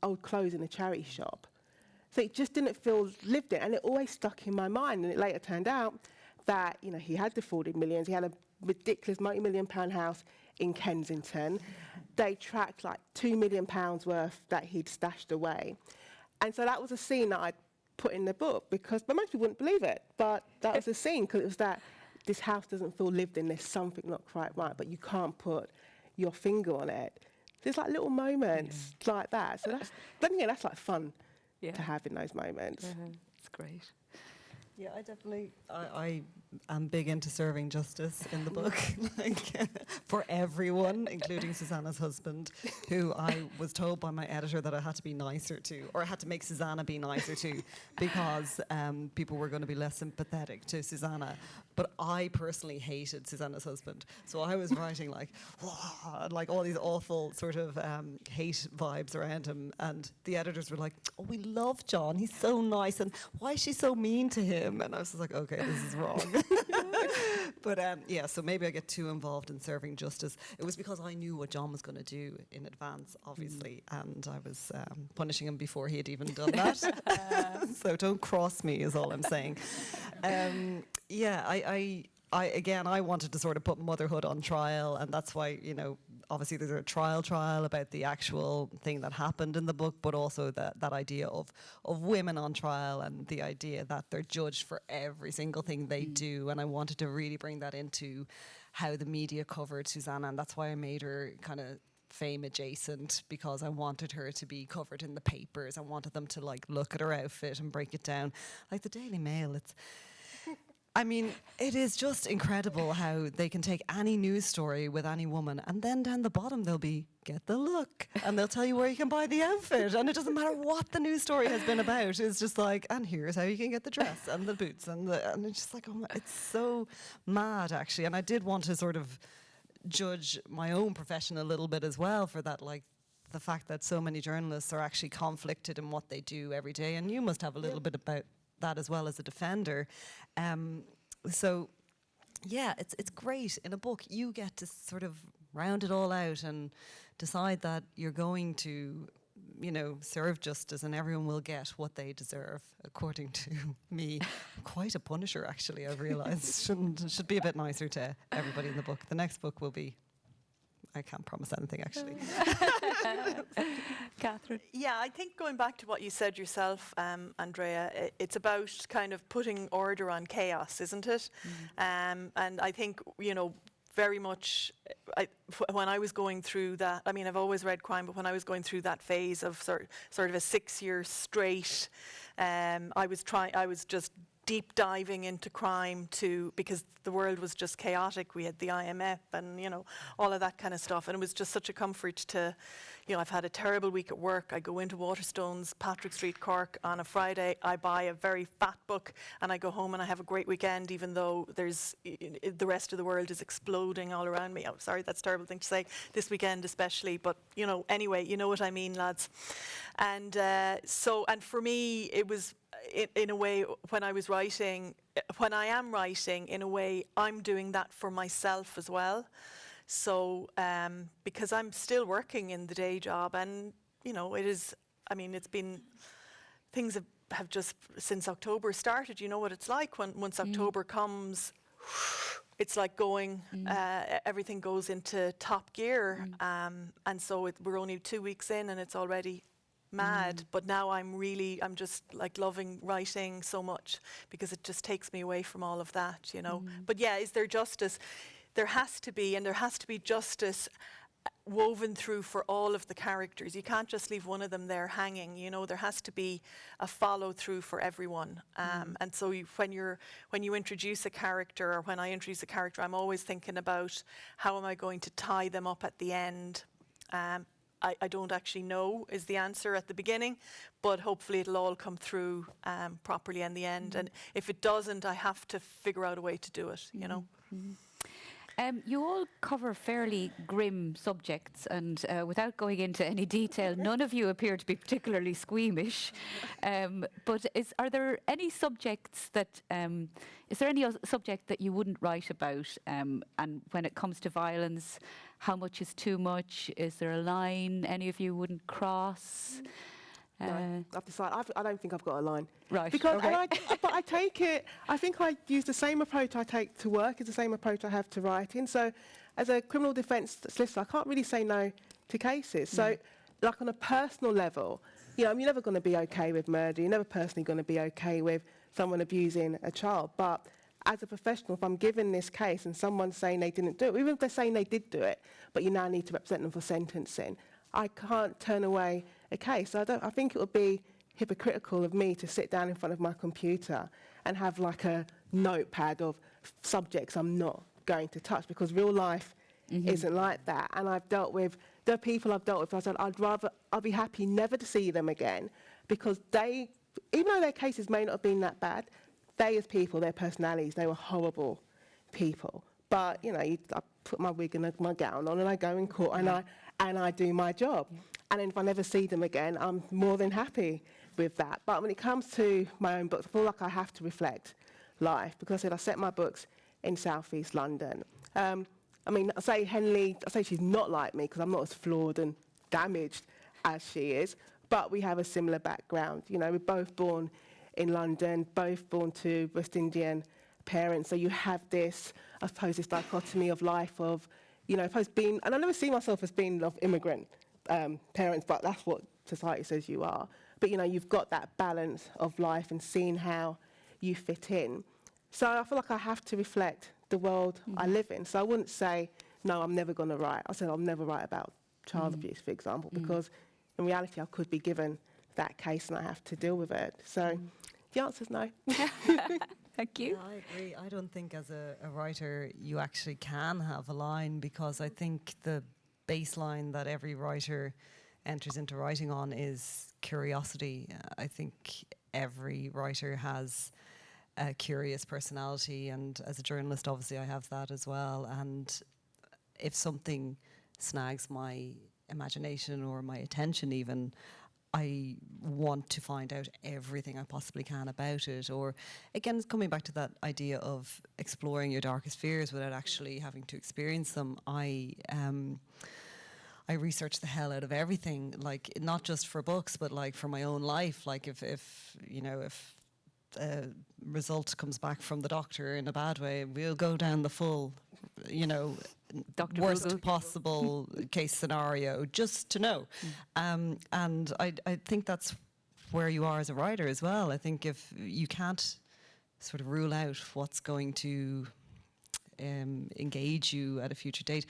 old clothes in a charity shop. So it just didn't feel lived in, and it always stuck in my mind. And it later turned out that, you know, he had defrauded millions. He had a ridiculous multi-million-pound house in Kensington. They tracked like £2 million worth that he'd stashed away. And so that was a scene that I put in the book, but most people wouldn't believe it. But that was a scene, because it was that this house doesn't feel lived in, there's something not quite right, but you can't put your finger on it. There's like little moments like that. So that's like fun to have in those moments. It's great. Yeah, I am big into serving justice in the book, like for everyone, including Susanna's husband, who I was told by my editor that I had to be nicer to, or I had to make Susanna be nicer to, because people were going to be less sympathetic to Susanna. But I personally hated Susanna's husband, so I was writing like all these awful sort of hate vibes around him, and the editors were like, "Oh, we love John. He's so nice, and why is she so mean to him?" And I was just like, "Okay, this is wrong." But yeah, so maybe I get too involved in serving justice. It was because I knew what John was going to do in advance, obviously, and I was punishing him before he had even done that. So don't cross me, is all I'm saying. Yeah, I wanted to sort of put motherhood on trial, and that's why, you know, obviously there's a trial about the actual thing that happened in the book, but also that idea of women on trial, and the idea that they're judged for every single thing they do. And I wanted to really bring that into how the media covered Susanna, and that's why I made her kind of fame adjacent, because I wanted her to be covered in the papers. I wanted them to like look at her outfit and break it down. Like the Daily Mail, I mean, it is just incredible how they can take any news story with any woman, and then down the bottom they'll be, get the look, and they'll tell you where you can buy the outfit, and it doesn't matter what the news story has been about. It's just like, and here's how you can get the dress and the boots, and it's just like, oh my, it's so mad, actually. And I did want to sort of judge my own profession a little bit as well for that, like the fact that so many journalists are actually conflicted in what they do every day, and you must have a little bit about that as well as a defender. So yeah, it's great. In a book you get to sort of round it all out and decide that you're going to, you know, serve justice, and everyone will get what they deserve, according to me. Quite a punisher, actually, I've realised. Should be a bit nicer to everybody in the book. The next book will be, I can't promise anything, actually. Catherine? Yeah, I think going back to what you said yourself, Andrea, it's about kind of putting order on chaos, isn't it? And I think, you know, very much, when I was going through that, I mean, I've always read crime, but when I was going through that phase of sort of a 6-year straight, I was just deep diving into crime because the world was just chaotic. We had the IMF and, you know, all of that kind of stuff. And it was just such a comfort to, you know, I've had a terrible week at work. I go into Waterstones, Patrick Street, Cork on a Friday. I buy a very fat book and I go home and I have a great weekend, even though the rest of the world is exploding all around me. Oh, sorry, that's a terrible thing to say, this weekend especially. But, you know, anyway, you know what I mean, lads. And and for me, it was, in a way, when I am writing, in a way, I'm doing that for myself as well. So, because I'm still working in the day job, and, you know, it is, I mean, it's been, things have just, since October started, you know what it's like once October comes, it's like going, everything goes into top gear. And so we're only 2 weeks in and it's already mad, but now I'm just like loving writing so much, because it just takes me away from all of that, you know. But yeah, is there justice? There has to be, and there has to be justice woven through for all of the characters. You can't just leave one of them there hanging, you know. There has to be a follow through for everyone. And so when you introduce a character, or when I introduce a character, I'm always thinking about, how am I going to tie them up at the end? I don't actually know is the answer at the beginning, but hopefully it'll all come through properly in the end. And if it doesn't, I have to figure out a way to do it, you know. You all cover fairly grim subjects, and without going into any detail, none of you appear to be particularly squeamish. But are there any subjects that is there any subject that you wouldn't write about? And when it comes to violence, how much is too much? Is there a line any of you wouldn't cross? No, I've decided. I don't think I've got a line. Right. Because, okay. but I take it. I think I use the same approach I take to work is the same approach I have to writing. So, as a criminal defence solicitor, I can't really say no to cases. So, like on a personal level, you're never going to be okay with murder. You're never personally going to be okay with someone abusing a child. But as a professional, if I'm given this case and someone's saying they didn't do it, even if they're saying they did do it, but you now need to represent them for sentencing, I can't turn away a case. So I think it would be hypocritical of me to sit down in front of my computer and have like a notepad of subjects I'm not going to touch, because real life isn't like that. And there are people I've dealt with, I said I'd be happy never to see them again, because they, even though their cases may not have been that bad, they as people, their personalities, they were horrible people. But, I put my wig and my gown on and I go in court and I do my job. And then if I never see them again, I'm more than happy with that. But when it comes to my own books, I feel like I have to reflect life, because I set my books in South East London. I say Henley, I say she's not like me because I'm not as flawed and damaged as she is, but we have a similar background. We're both born in London, both born to West Indian parents. So you have this, I suppose, this dichotomy of life of, and I never see myself as being of immigrant parents, but that's what society says you are. But, you've got that balance of life and seeing how you fit in. So I feel like I have to reflect the world I live in. So I wouldn't say, no, I'm never going to write. I said I'll never write about child abuse, for example, because in reality I could be given that case and I have to deal with it. So the answer's no. Thank you. Yeah, I agree. I don't think as a writer you actually can have a line, because I think the baseline that every writer enters into writing on is curiosity. I think every writer has a curious personality, and as a journalist obviously I have that as well. And if something snags my imagination or my attention even, I want to find out everything I possibly can about it. Or again, it's coming back to that idea of exploring your darkest fears without actually having to experience them. I research the hell out of everything, like not just for books, but like for my own life. Like if a result comes back from the doctor in a bad way, we'll go down the full, Dr. worst Google. possible case scenario, just to know. And I think that's where you are as a writer as well. I think if you can't sort of rule out what's going to engage you at a future date,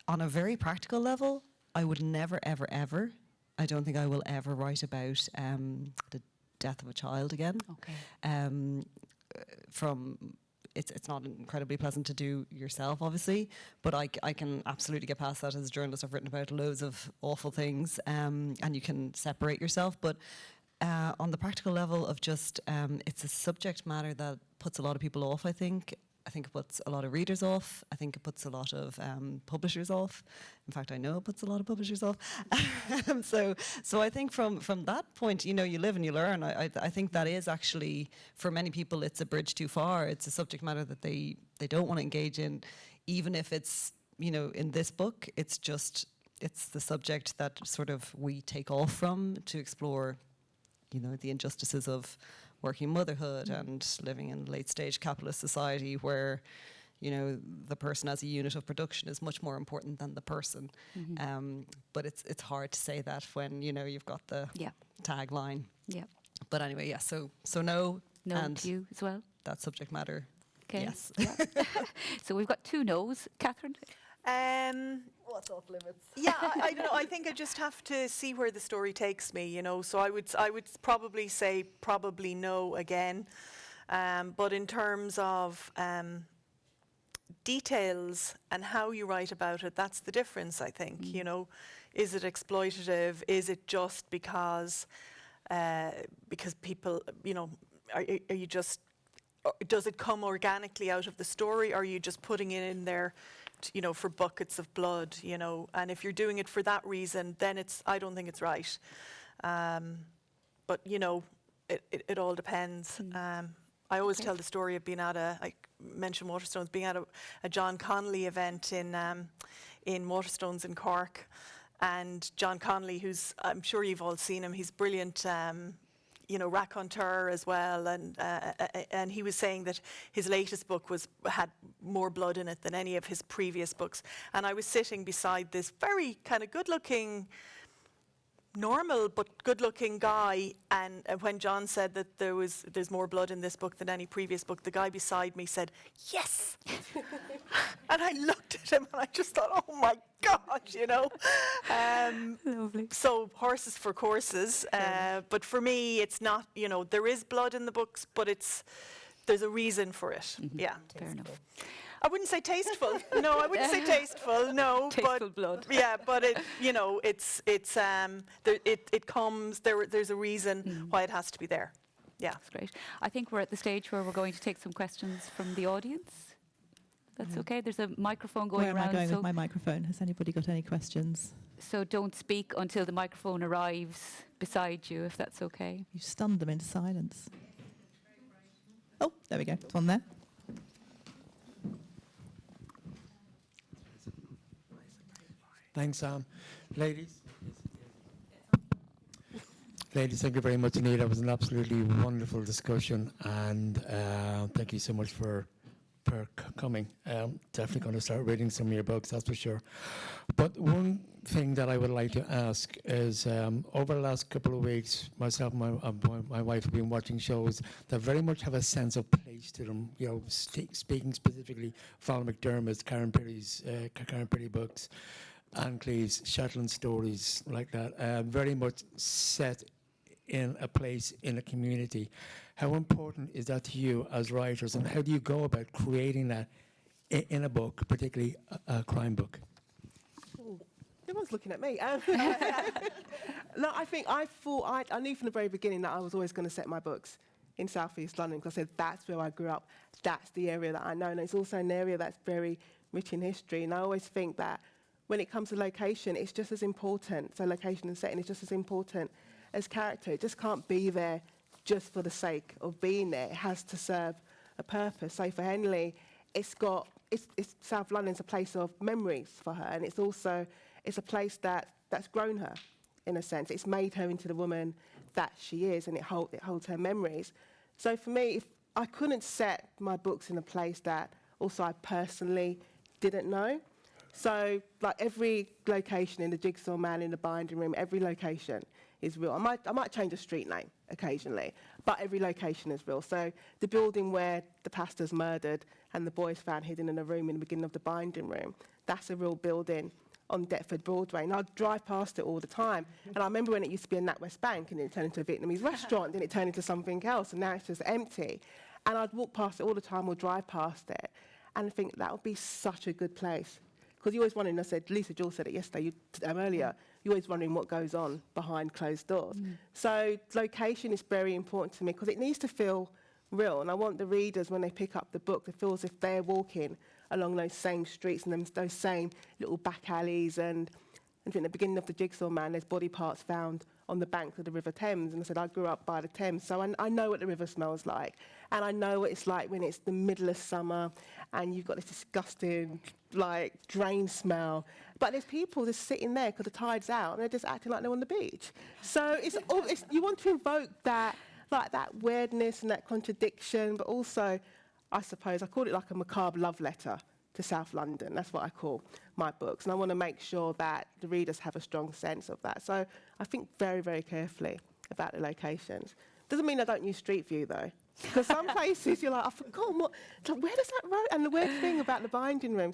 on a very practical level, I would never, ever, ever, I don't think I will ever write about the death of a child again. Okay. It's not incredibly pleasant to do yourself, obviously, but I can absolutely get past that. As a journalist, I've written about loads of awful things, and you can separate yourself. But on the practical level of just, it's a subject matter that puts a lot of people off, I think. I think it puts a lot of readers off. I think it puts a lot of publishers off. In fact, I know it puts a lot of publishers off. So I think from that point, you live and you learn. I think that is actually, for many people, it's a bridge too far. It's a subject matter that they don't want to engage in, even if it's, in this book, it's the subject that sort of we take off from to explore, the injustices of working motherhood and living in late stage capitalist society where, the person as a unit of production is much more important than the person. But it's hard to say that when, you've got the tagline. Yeah. But anyway, yeah, so no. No and to you as well. that subject matter, Okay. yes. Yeah. So we've got 2 no's. Catherine? What's off limits? Yeah, I don't know. I think I just have to see where the story takes me, So I would probably say probably no again. But in terms of details and how you write about it, that's the difference, I think. Is it exploitative? Is it just because people, are you just, does it come organically out of the story? Or are you just putting it in there for buckets of blood, and if you're doing it for that reason, then I don't think it's right. But it all depends. I always tell the story of being at I mentioned Waterstones, being at a John Connolly event in Waterstones in Cork, and John Connolly, who's, I'm sure you've all seen him, he's brilliant. Raconteur as well, and he was saying that his latest book had more blood in it than any of his previous books. And I was sitting beside this very kind of good-looking, normal but good-looking guy, and when John said that there's more blood in this book than any previous book, the guy beside me said, "Yes!" And I looked at him and I just thought, oh my gosh, Lovely. So horses for courses, but for me it's not, there is blood in the books, but there's a reason for it. Yeah. Fair enough. I wouldn't say tasteful. No, I wouldn't say tasteful. No, Tasteful but blood. yeah, but it comes. There's a reason why it has to be there. Yeah, That's great. I think we're at the stage where we're going to take some questions from the audience. That's okay. There's a microphone going Where around. am I going with my microphone? Has anybody got any questions? So don't speak until the microphone arrives beside you, if that's okay. You stunned them into silence. Oh, there we go. It's one there. Thanks, ladies. Ladies, thank you very much indeed. That was an absolutely wonderful discussion, and thank you so much for coming. Definitely going to start reading some of your books, that's for sure. But one thing that I would like to ask is, over the last couple of weeks, myself and my wife have been watching shows that very much have a sense of place to them. Speaking specifically, Val McDermott's, Karen Perry books, Anne Cleeve's Shetland stories, like that, very much set in a place in a community. How important is that to you as writers, and how do you go about creating that in a book, particularly a crime book? Everyone's looking at me. No, I think I knew from the very beginning that I was always going to set my books in South East London, because I said that's where I grew up, that's the area that I know, and it's also an area that's very rich in history. And I always think that when it comes to location, it's just as important. So location and setting is just as important as character. It just can't be there just for the sake of being there. It has to serve a purpose. So for Henley, it's South London's a place of memories for her, and it's a place that's grown her, in a sense. It's made her into the woman that she is, and it holds her memories. So for me, if I couldn't set my books in a place that also I personally didn't know. So, like every location in the Jigsaw Man, in the binding room, every location is real. I might change a street name occasionally, but every location is real. So the building where the pastor's murdered and the boy's found hidden in a room in the beginning of the binding room, that's a real building on Deptford Broadway. And I'd drive past it all the time. And I remember when it used to be a NatWest Bank, and then it turned into a Vietnamese restaurant, then it turned into something else, and now it's just empty. And I'd walk past it all the time or drive past it and think that would be such a good place. Because you're always wondering, I said, Lisa Jules said it yesterday, earlier, you're always wondering what goes on behind closed doors. So location is very important to me because it needs to feel real. And I want the readers, when they pick up the book, to feel as if they're walking along those same streets and those same little back alleys. And I think at the beginning of the Jigsaw Man, there's body parts found on the banks of the River Thames. And I said, I grew up by the Thames, so I know what the river smells like. And I know what it's like when it's the middle of summer and you've got this disgusting, drain smell. But there's people just sitting there because the tide's out and they're just acting like they're on the beach. So you want to invoke that weirdness and that contradiction, but also, I suppose, I call it like a macabre love letter to South London. That's what I call my books. And I want to make sure that the readers have a strong sense of that. So I think very, very carefully about the locations. Doesn't mean I don't use Street View, though. Because some places you're like, I've forgotten where does that road? And the weird thing about the binding room,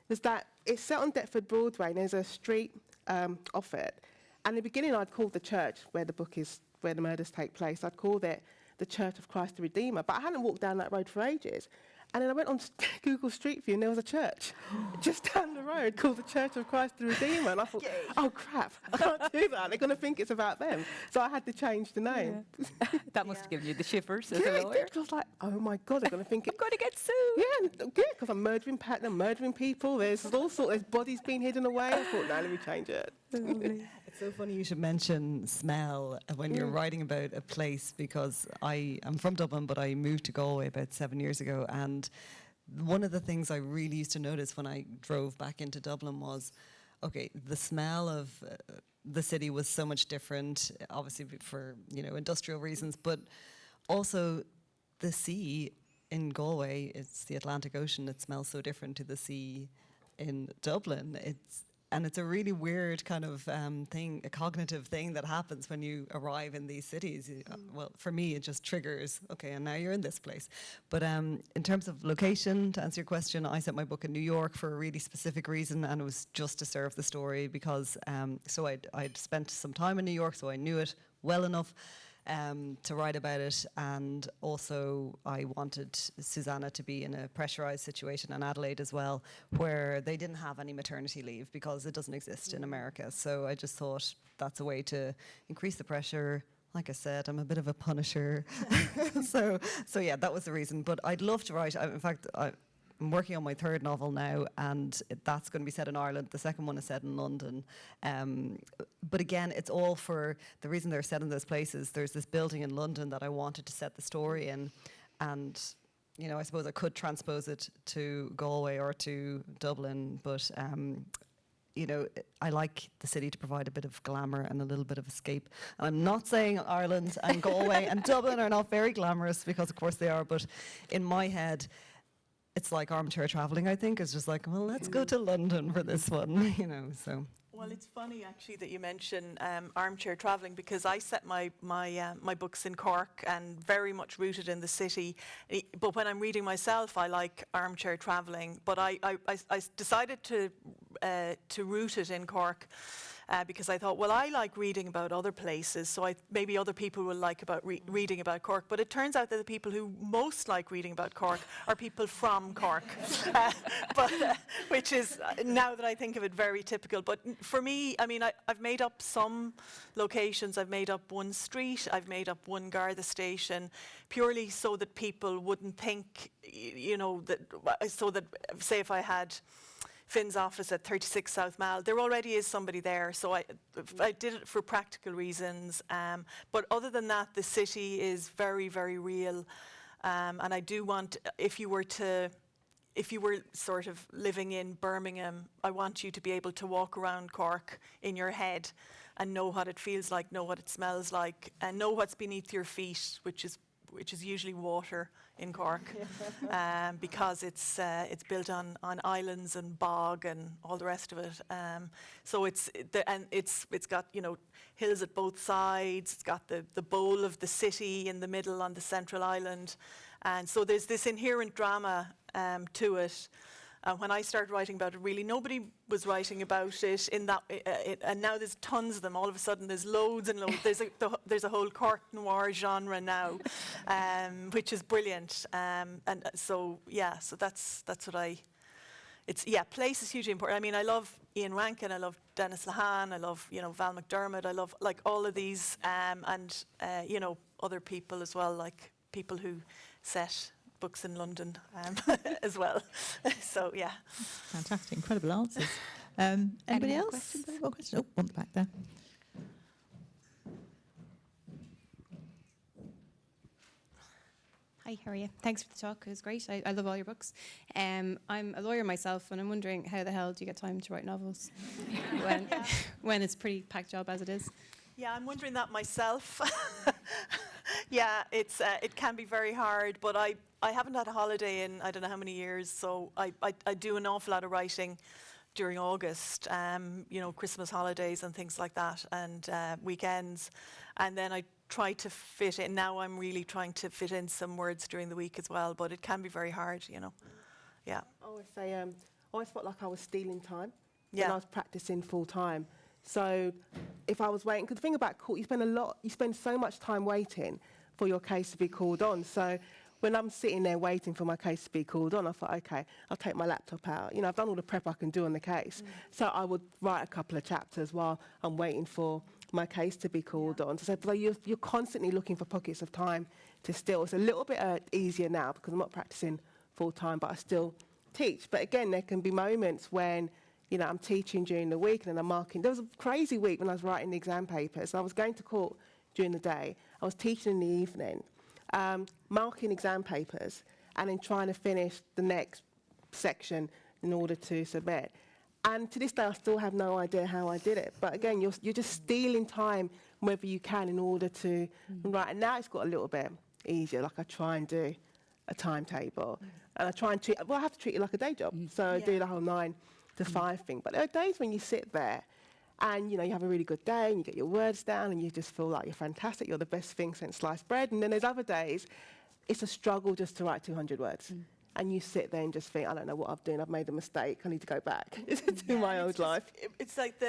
is that it's set on Deptford Broadway and there's a street off it. And in the beginning I'd called the church where the murders take place, I'd called it the Church of Christ the Redeemer. But I hadn't walked down that road for ages. And then I went on Google Street View and there was a church just down the road called the Church of Christ the Redeemer. And I thought, oh crap, I can't do that. They're going to think it's about them. So I had to change the name. That must have given you the shivers as Yeah, a it lawyer. did. I was like, oh my God, they're going to think I'm it. going to get sued. Yeah, because I'm murdering I'm murdering people. There's all sorts. There's bodies being hidden away. I thought, no, let me change it. It's so funny you should mention smell when you're writing about a place, because I am from Dublin, but I moved to Galway about 7 years ago, and one of the things I really used to notice when I drove back into Dublin was, okay, the smell of the city was so much different, obviously for industrial reasons, but also the sea in Galway, it's the Atlantic Ocean, it smells so different to the sea in Dublin. It's a really weird kind of thing, a cognitive thing that happens when you arrive in these cities. Well, for me, it just triggers, okay, and now you're in this place. But in terms of location, to answer your question, I set my book in New York for a really specific reason, and it was just to serve the story, because so I'd spent some time in New York, so I knew it well enough to write about it. And also I wanted Susanna to be in a pressurized situation in Adelaide as well, where they didn't have any maternity leave because it doesn't exist in America. So I just thought that's a way to increase the pressure. Like I said, I'm a bit of a punisher. so yeah, that was the reason. But I'd love to write. In fact, I'm working on my third novel now, and that's going to be set in Ireland. The second one is set in London. But again, it's all for the reason they're set in those places. There's this building in London that I wanted to set the story in, and I suppose I could transpose it to Galway or to Dublin, but I like the city to provide a bit of glamour and a little bit of escape. And I'm not saying Ireland and Galway and Dublin are not very glamorous, because of course they are, but in my head, it's like armchair traveling, I think. It's just like, well, let's go to London for this one, so. Well, it's funny actually that you mention armchair travelling, because I set my books in Cork and very much rooted in the city. But when I'm reading myself, I like armchair travelling. But I decided to root it in Cork. Because I thought, well, I like reading about other places, so maybe other people will like reading about Cork. But it turns out that the people who most like reading about Cork are people from Cork, which is, now that I think of it, very typical. But for me, I mean, I've made up some locations. I've made up one street. I've made up one Garda station, purely so that people wouldn't think, so that, say, if I had Finn's office at 36 South Mall, there already is somebody there, so I did it for practical reasons. But other than that, the city is very, very real, and I do want, if you were sort of living in Birmingham, I want you to be able to walk around Cork in your head and know what it feels like, know what it smells like, and know what's beneath your feet, which is usually water in Cork, because it's built on islands and bog and all the rest of it. So it's got hills at both sides. It's got the bowl of the city in the middle on the central island, and so there's this inherent drama to it. When I started writing about it, really nobody was writing about it in that, and now there's tons of them. All of a sudden, there's loads and loads. There's a whole Cork noir genre now, which is brilliant. And so that's what place is hugely important. I mean, I love Ian Rankin, I love Dennis Lehane, I love Val McDermott, I love like all of these, and other people as well, like people who set books in London as well. So yeah. Fantastic, incredible answers. Anybody more else? questions? Got a question? Oh, one back there. Hi, how are you? Thanks for the talk. It was great. I love all your books. I'm a lawyer myself, and I'm wondering how the hell do you get time to write novels when it's a pretty packed job as it is? Yeah, I'm wondering that myself. Yeah, it can be very hard, but I haven't had a holiday in I don't know how many years, so I do an awful lot of writing during August, Christmas holidays and things like that, and weekends, and then I try to fit in. Now I'm really trying to fit in some words during the week as well, but it can be very hard, Yeah. I always say, I always felt like I was stealing time when Yeah. I was practicing full time. So if I was waiting, because the thing about court, you spend so much time waiting for your case to be called on. So when I'm sitting there waiting for my case to be called on, I thought, okay, I'll take my laptop out. You know, I've done all the prep I can do on the case. So I would write a couple of chapters while I'm waiting for my case to be called on. So you're constantly looking for pockets of time to still. It's a little bit easier now because I'm not practicing full time, but I still teach. But again, there can be moments when, you know, I'm teaching during the week and then I'm marking. There was a crazy week when I was writing the exam papers. And I was going to court during the day. I was teaching in the evening, marking exam papers, and then trying to finish the next section in order to submit. And to this day, I still have no idea how I did it. But again, you're just stealing time wherever you can in order to write. And now it's got a little bit easier. Like I try and do a timetable, and I try and treat. Well, I have to treat it like a day job. So I do the whole 9 to 5 thing. But there are days when you sit there, and you know you have a really good day, and you get your words down, and you just feel like you're fantastic. You're the best thing since sliced bread. And then there's other days, it's a struggle just to write 200 words. And you sit there and just think, I don't know what I'm doing. I've made a mistake. I need to go back to my old life. It's like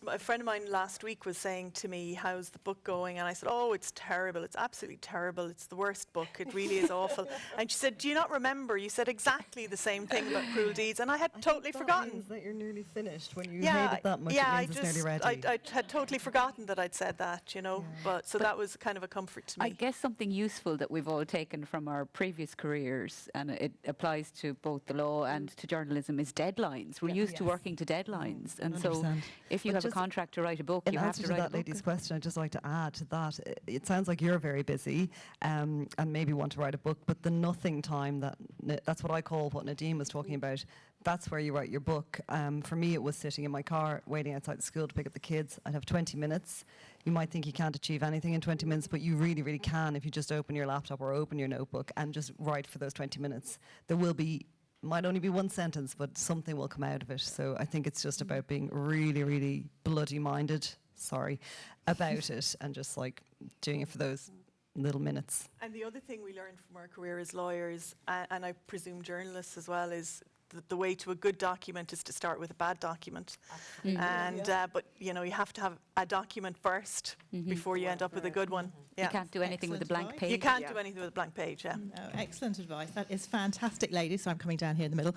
a friend of mine last week was saying to me, how's the book going? And I said, oh, it's terrible. It's absolutely terrible. It's the worst book. It really is awful. And she said, do you not remember? You said exactly the same thing about Cruel Deeds. And I had totally forgotten. That means that you're nearly finished. When you hate it that much, it means it's nearly ready. I had totally forgotten that I'd said that, you know. But that was kind of a comfort to me. I guess something useful that we've all taken from our previous careers, and it applies to both the law and to journalism, is deadlines. We're used to working to deadlines. And 100%. so if you have a contract to write a book, you have to write a book. In answer to that lady's question, I'd just like to add to that. It sounds like you're very busy and maybe want to write a book, but the nothing time, that's what I call what Nadine was talking about. That's where you write your book. For me, it was sitting in my car, waiting outside the school to pick up the kids. I'd have 20 minutes. You might think you can't achieve anything in 20 minutes, but you really, really can if you just open your laptop or open your notebook and just write for those 20 minutes. There might only be one sentence, but something will come out of it. So I think it's just about being really, really bloody minded, about it, and just like doing it for those little minutes. And the other thing we learned from our career as lawyers, and I presume journalists as well, is the way to a good document is to start with a bad document. And but you know, you have to have a document first before you end up with a good one. You can't do anything with a blank page. You can't do anything with a blank page, Excellent advice. That is fantastic, ladies. So I'm coming down here in the middle.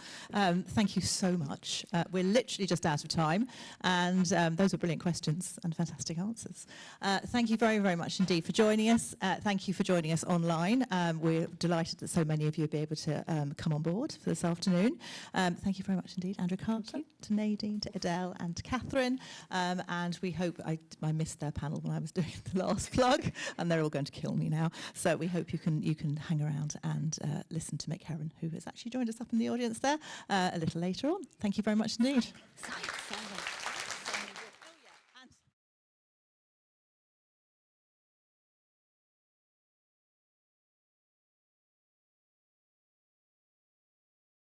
Thank you so much. We're literally just out of time, and those were brilliant questions and fantastic answers. Thank you very, very much indeed for joining us. Thank you for joining us online. We're delighted that so many of you will be able to come on board for this afternoon. Thank you very much indeed, Andrea Carter, to Nadine, to Edel, and to Catherine. And we hope, I missed their panel when I was doing the last plug, and they're all going to kill me now. So we hope you can hang around and listen to Mick Heron, who has actually joined us up in the audience there a little later on. Thank you very much indeed.